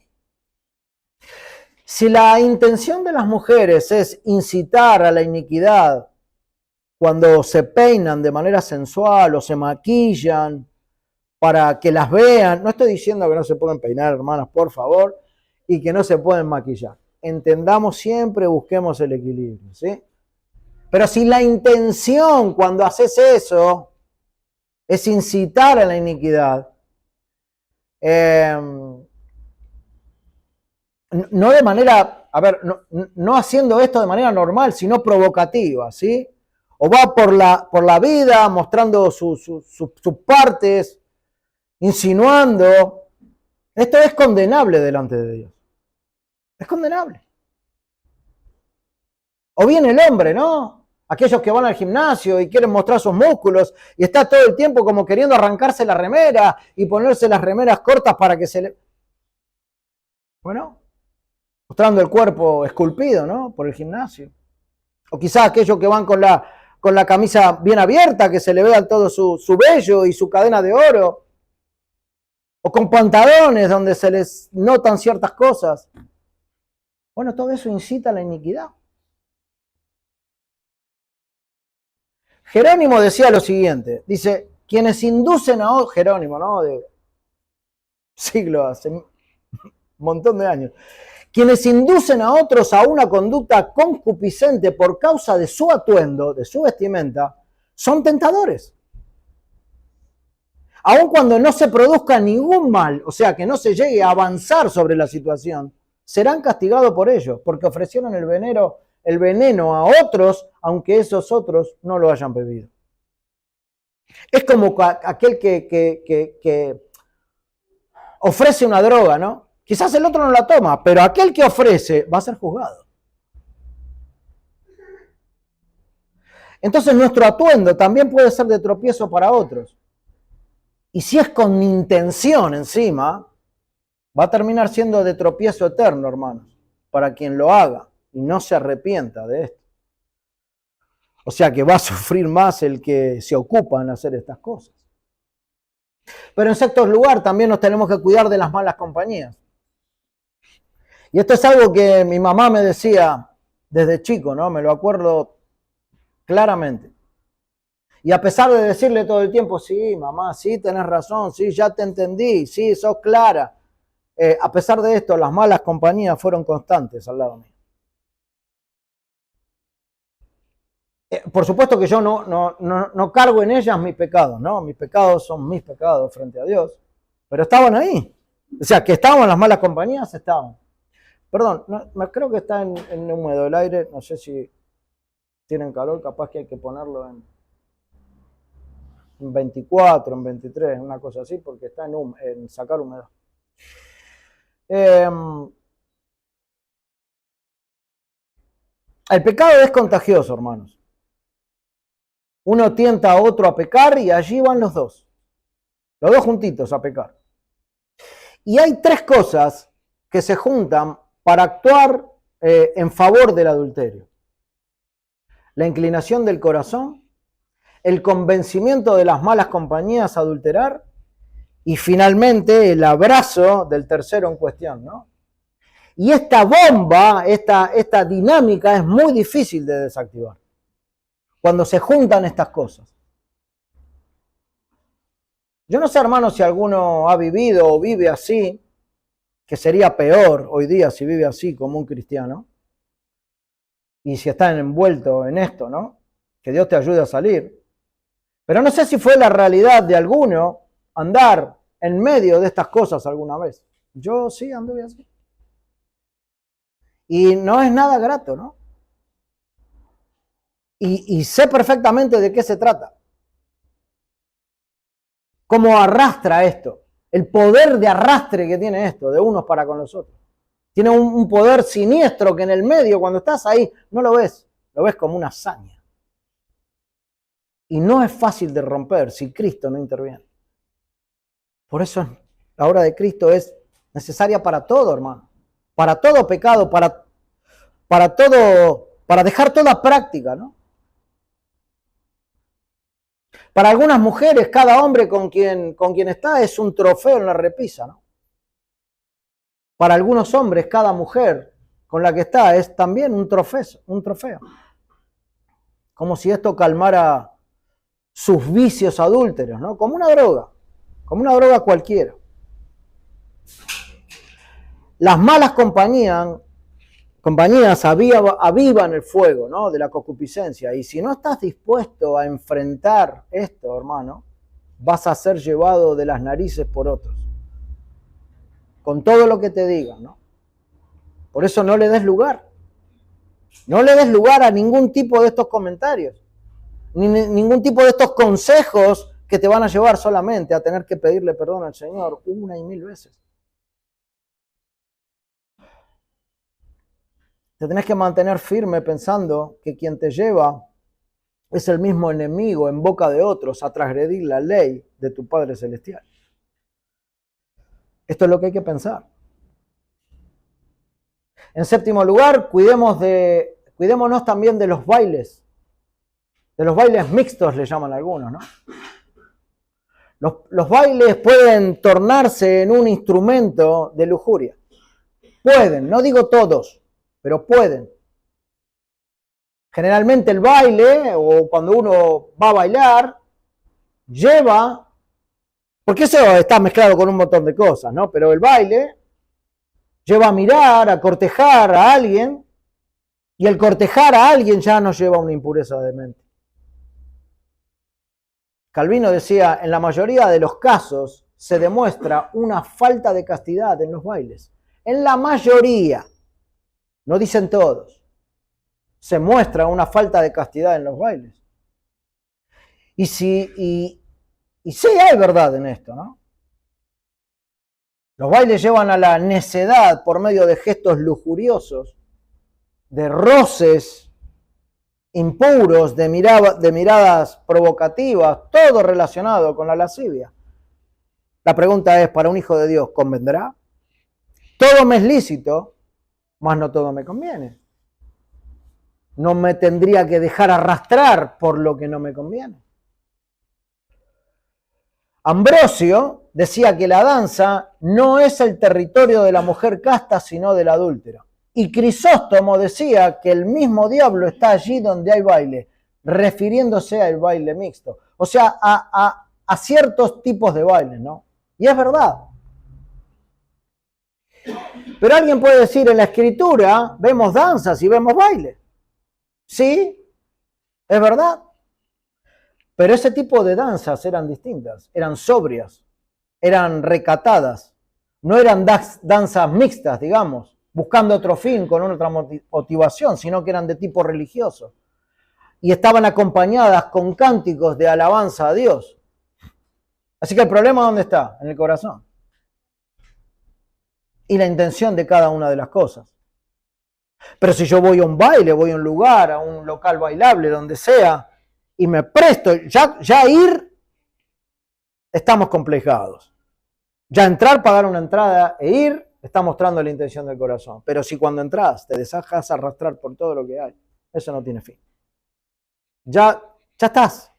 Si la intención de las mujeres es incitar a la iniquidad, cuando se peinan de manera sensual o se maquillan para que las vean, no estoy diciendo que no se pueden peinar, hermanas, por favor, y que no se pueden maquillar. Entendamos siempre, busquemos el equilibrio, ¿sí? Pero si la intención cuando haces eso es incitar a la iniquidad, no de manera, no haciendo esto de manera normal, sino provocativa, ¿sí? O va por la vida mostrando sus partes, insinuando. Esto es condenable delante de Dios. Es condenable. O bien el hombre, ¿no? Aquellos que van al gimnasio y quieren mostrar sus músculos y está todo el tiempo como queriendo arrancarse la remera y ponerse las remeras cortas para que se le... Bueno, mostrando el cuerpo esculpido, ¿no? Por el gimnasio. O quizás aquellos que van con la camisa bien abierta, que se le vea todo su vello y su cadena de oro. O con pantalones donde se les notan ciertas cosas. Bueno, todo eso incita a la iniquidad. Jerónimo decía lo siguiente, dice, quienes inducen a otros, Jerónimo, ¿no? De siglo, hace un montón de años, quienes inducen a otros a una conducta concupiscente por causa de su atuendo, de su vestimenta, son tentadores. Aun cuando no se produzca ningún mal, o sea, que no se llegue a avanzar sobre la situación, serán castigados por ello, porque ofrecieron el veneno a otros, aunque esos otros no lo hayan bebido. Es como aquel que ofrece una droga, ¿no? Quizás el otro no la toma, pero aquel que ofrece va a ser juzgado. Entonces nuestro atuendo también puede ser de tropiezo para otros. Y si es con intención encima, va a terminar siendo de tropiezo eterno, hermanos, para quien lo haga y no se arrepienta de esto. O sea que va a sufrir más el que se ocupa en hacer estas cosas. Pero en sexto lugar, también nos tenemos que cuidar de las malas compañías. Y esto es algo que mi mamá me decía desde chico, ¿no? Me lo acuerdo claramente. Y a pesar de decirle todo el tiempo, sí, mamá, sí, tenés razón, sí, ya te entendí, sí, sos clara. A pesar de esto, las malas compañías fueron constantes al lado mío. Por supuesto que yo no cargo en ellas mis pecados, ¿no? Mis pecados son mis pecados frente a Dios, pero estaban ahí. O sea, que estaban las malas compañías, estaban. Perdón, creo que está en húmedo el aire, no sé si tienen calor, capaz que hay que ponerlo en 24, en 23, una cosa así, porque está en sacar humedad. El pecado es contagioso, hermanos. Uno tienta a otro a pecar y allí van los dos juntitos a pecar. Y hay tres cosas que se juntan para actuar en favor del adulterio. La inclinación del corazón, el convencimiento de las malas compañías a adulterar y finalmente el abrazo del tercero en cuestión, ¿no? Y esta bomba, esta dinámica es muy difícil de desactivar cuando se juntan estas cosas. Yo no sé, hermano, si alguno ha vivido o vive así, que sería peor hoy día si vive así como un cristiano, y si está envuelto en esto, ¿no? Que Dios te ayude a salir. Pero no sé si fue la realidad de alguno andar en medio de estas cosas alguna vez. Yo sí anduve así. Y no es nada grato, ¿no? Y sé perfectamente de qué se trata. Cómo arrastra esto. El poder de arrastre que tiene esto, de unos para con los otros. Tiene un poder siniestro que en el medio, cuando estás ahí, no lo ves. Lo ves como una hazaña. Y no es fácil de romper si Cristo no interviene. Por eso la obra de Cristo es necesaria para todo, hermano. Para todo pecado, para todo, para dejar toda práctica, ¿no? Para algunas mujeres, cada hombre con quien está es un trofeo en la repisa, ¿no? Para algunos hombres, cada mujer con la que está es también un trofeo. Como si esto calmara sus vicios adúlteros, ¿no? Como una droga cualquiera. Las malas compañías avivan el fuego, ¿no? De la concupiscencia. Y si no estás dispuesto a enfrentar esto, hermano, vas a ser llevado de las narices por otros. Con todo lo que te digan, ¿no? Por eso no le des lugar. No le des lugar a ningún tipo de estos comentarios. Ni ningún tipo de estos consejos que te van a llevar solamente a tener que pedirle perdón al Señor 1 y 1000 veces. Te tenés que mantener firme pensando que quien te lleva es el mismo enemigo en boca de otros a transgredir la ley de tu Padre Celestial. Esto es lo que hay que pensar. En séptimo lugar, cuidémonos también de los bailes mixtos, le llaman algunos, ¿no? Los bailes pueden tornarse en un instrumento de lujuria. Pueden, no digo todos, pero pueden. Generalmente el baile, o cuando uno va a bailar, lleva, porque eso está mezclado con un montón de cosas, ¿no? Pero el baile lleva a mirar, a cortejar a alguien, y el cortejar a alguien ya nos lleva a una impureza de mente. Calvino decía, en la mayoría de los casos se demuestra una falta de castidad en los bailes. En la mayoría, no dicen todos, se muestra una falta de castidad en los bailes. Y sí hay verdad en esto, ¿no? Los bailes llevan a la necedad por medio de gestos lujuriosos, de roces impuros, de miradas provocativas, todo relacionado con la lascivia. La pregunta es, ¿para un hijo de Dios convendrá? Todo me es lícito, mas no todo me conviene. no me tendría que dejar arrastrar por lo que no me conviene. Ambrosio decía que la danza no es el territorio de la mujer casta, sino del adúltero. Y Crisóstomo decía que el mismo diablo está allí donde hay baile, refiriéndose al baile mixto. O sea, a ciertos tipos de baile, ¿no? Y es verdad. Pero alguien puede decir, en la escritura vemos danzas y vemos baile. Sí, es verdad. Pero ese tipo de danzas eran distintas, eran sobrias, eran recatadas, no eran danzas mixtas, digamos, buscando otro fin, con otra motivación, sino que eran de tipo religioso. Y estaban acompañadas con cánticos de alabanza a Dios. Así que el problema, ¿dónde está? En el corazón. Y la intención de cada una de las cosas. Pero si yo voy a un baile, voy a un lugar, a un local bailable, donde sea, y me presto, ya ir, estamos complejados. Ya entrar, pagar una entrada e ir, está mostrando la intención del corazón. Pero si cuando entras te dejas arrastrar por todo lo que hay, eso no tiene fin. Ya estás.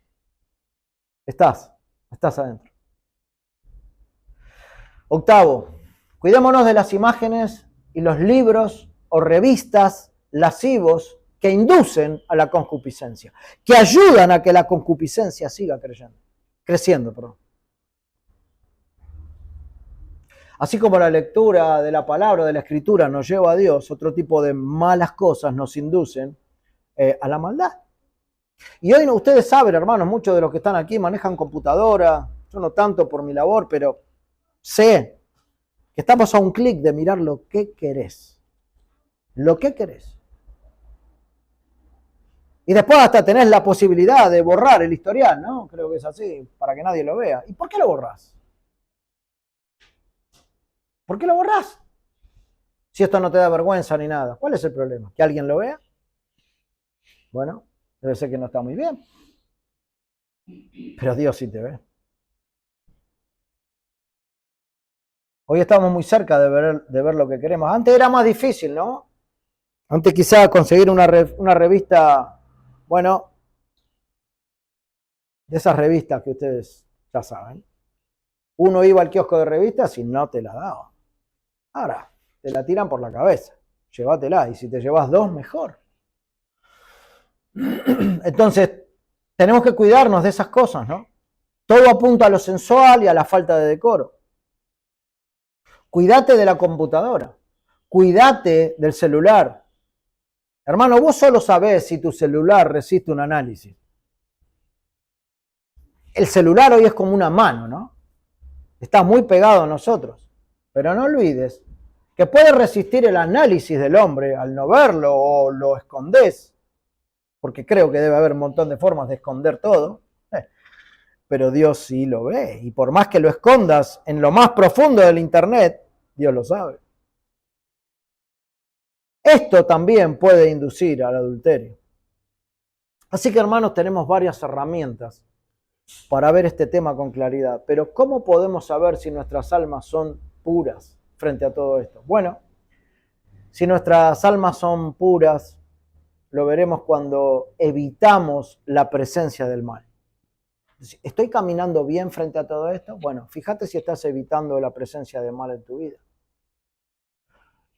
Estás adentro. Octavo, cuidémonos de las imágenes y los libros o revistas lascivos que inducen a la concupiscencia, que ayudan a que la concupiscencia siga creciendo. Así como la lectura de la palabra, de la escritura nos lleva a Dios, otro tipo de malas cosas nos inducen a la maldad. Y hoy ustedes saben, hermanos, muchos de los que están aquí manejan computadora, yo no tanto por mi labor, pero sé que estamos a un clic de mirar lo que querés. Lo que querés. Y después hasta tenés la posibilidad de borrar el historial, ¿no? Creo que es así, para que nadie lo vea. ¿Y por qué lo borrás? ¿Por qué lo borrás? Si esto no te da vergüenza ni nada. ¿Cuál es el problema? ¿Que alguien lo vea? Bueno, debe ser que no está muy bien. Pero Dios sí te ve. Hoy estamos muy cerca de ver lo que queremos. Antes era más difícil, ¿no? Antes quizá conseguir una revista, bueno, de esas revistas que ustedes ya saben. Uno iba al kiosco de revistas y no te la daban. Ahora, te la tiran por la cabeza. Llévatela. Y si te llevas dos, mejor. Entonces, tenemos que cuidarnos de esas cosas, ¿no? Todo apunta a lo sensual y a la falta de decoro. Cuídate de la computadora. Cuídate del celular. Hermano, vos solo sabés si tu celular resiste un análisis. El celular hoy es como una mano, ¿no? Está muy pegado a nosotros. Pero no olvides que puede resistir el análisis del hombre al no verlo o lo escondés, porque creo que debe haber un montón de formas de esconder todo, pero Dios sí lo ve. Y por más que lo escondas en lo más profundo del internet, Dios lo sabe. Esto también puede inducir al adulterio. Así que, hermanos, tenemos varias herramientas para ver este tema con claridad. Pero ¿cómo podemos saber si nuestras almas son puras frente a todo esto? Bueno, si nuestras almas son puras, lo veremos cuando evitamos la presencia del mal. ¿Estoy caminando bien frente a todo esto? Bueno, fíjate si estás evitando la presencia del mal en tu vida.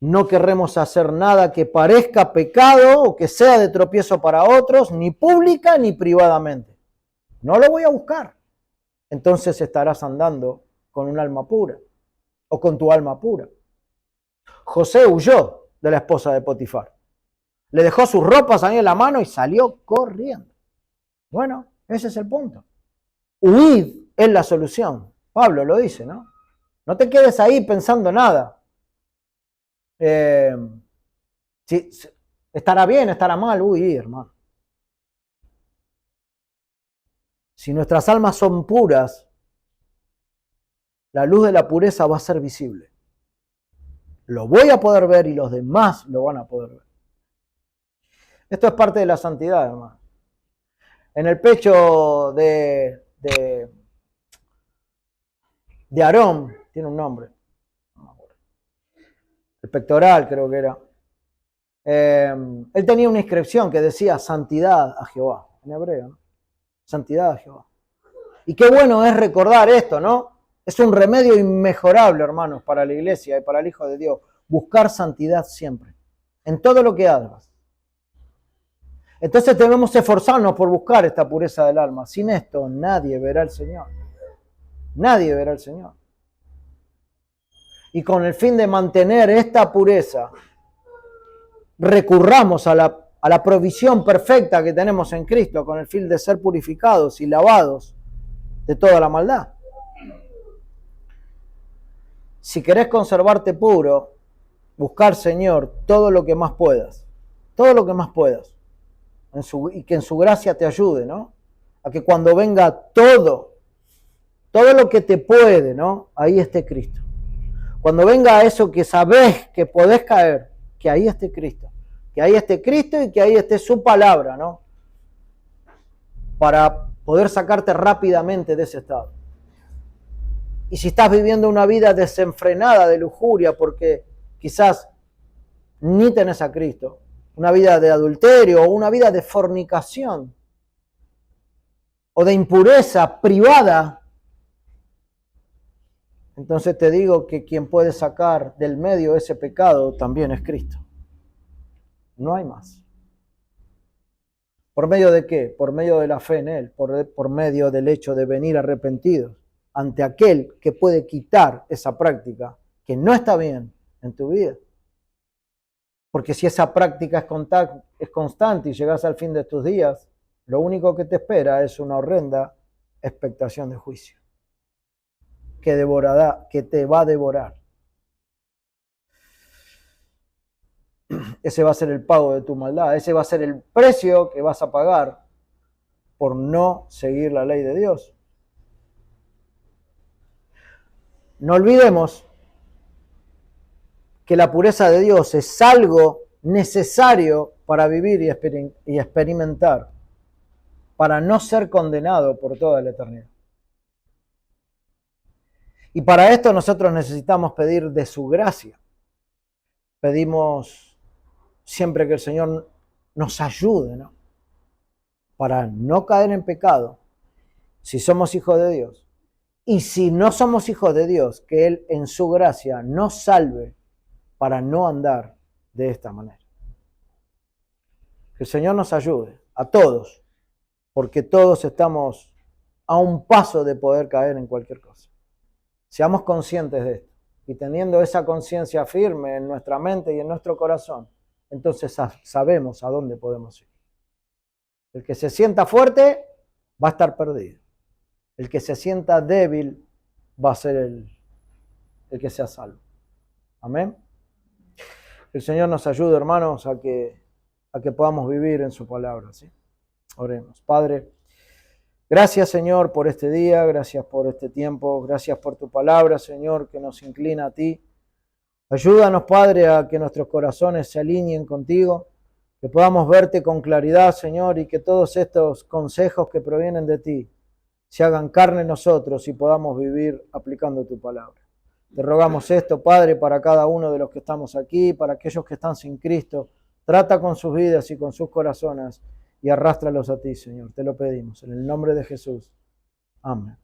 No querremos hacer nada que parezca pecado o que sea de tropiezo para otros, ni pública ni privadamente. No lo voy a buscar. Entonces estarás andando con un alma pura o con tu alma pura. José huyó de la esposa de Potifar. Le dejó sus ropas ahí en la mano y salió corriendo. Bueno, ese es el punto. Huid es la solución. Pablo lo dice, ¿no? No te quedes ahí pensando nada. Si estará bien, estará mal, hermano. Si nuestras almas son puras, la luz de la pureza va a ser visible. Lo voy a poder ver y los demás lo van a poder ver. Esto es parte de la santidad, hermano. En el pecho de Aarón, tiene un nombre, el pectoral creo que era, él tenía una inscripción que decía santidad a Jehová, en hebreo, ¿no? Santidad a Jehová. Y qué bueno es recordar esto, ¿no? Es un remedio inmejorable, hermanos, para la iglesia y para el Hijo de Dios. Buscar santidad siempre, en todo lo que hagas. Entonces debemos esforzarnos por buscar esta pureza del alma. Sin esto nadie verá al Señor. Nadie verá al Señor. Y con el fin de mantener esta pureza, recurramos a la provisión perfecta que tenemos en Cristo, con el fin de ser purificados y lavados de toda la maldad. Si querés conservarte puro, buscar, Señor, todo lo que más puedas. Todo lo que más puedas. Y que en su gracia te ayude, ¿no? A que cuando venga todo lo que te puede, ¿no? Ahí esté Cristo. Cuando venga eso que sabés que podés caer, que ahí esté Cristo. Que ahí esté Cristo y que ahí esté su palabra, ¿no? Para poder sacarte rápidamente de ese estado. Y si estás viviendo una vida desenfrenada de lujuria porque quizás ni tenés a Cristo, una vida de adulterio o una vida de fornicación o de impureza privada, entonces te digo que quien puede sacar del medio ese pecado también es Cristo. No hay más. ¿Por medio de qué? Por medio de la fe en Él, por medio del hecho de venir arrepentidos ante aquel que puede quitar esa práctica que no está bien en tu vida. Porque si esa práctica es constante y llegas al fin de tus días, lo único que te espera es una horrenda expectación de juicio que te va a devorar. Ese va a ser el pago de tu maldad, ese va a ser el precio que vas a pagar por no seguir la ley de Dios. No olvidemos que la pureza de Dios es algo necesario para vivir y experimentar, para no ser condenado por toda la eternidad. Y para esto nosotros necesitamos pedir de su gracia. Pedimos siempre que el Señor nos ayude, ¿no? Para no caer en pecado, si somos hijos de Dios. Y si no somos hijos de Dios, que Él en su gracia nos salve para no andar de esta manera. Que el Señor nos ayude a todos, porque todos estamos a un paso de poder caer en cualquier cosa. Seamos conscientes de esto y teniendo esa conciencia firme en nuestra mente y en nuestro corazón, entonces sabemos a dónde podemos ir. El que se sienta fuerte va a estar perdido. El que se sienta débil va a ser el que sea salvo. Amén. El Señor nos ayude, hermanos, a que podamos vivir en su palabra, ¿sí? Oremos. Padre, gracias, Señor, por este día, gracias por este tiempo, gracias por tu palabra, Señor, que nos inclina a ti. Ayúdanos, Padre, a que nuestros corazones se alineen contigo, que podamos verte con claridad, Señor, y que todos estos consejos que provienen de ti se hagan carne en nosotros y podamos vivir aplicando tu palabra. Te rogamos esto, Padre, para cada uno de los que estamos aquí, para aquellos que están sin Cristo. Trata con sus vidas y con sus corazones y arrástralos a ti, Señor. Te lo pedimos en el nombre de Jesús. Amén.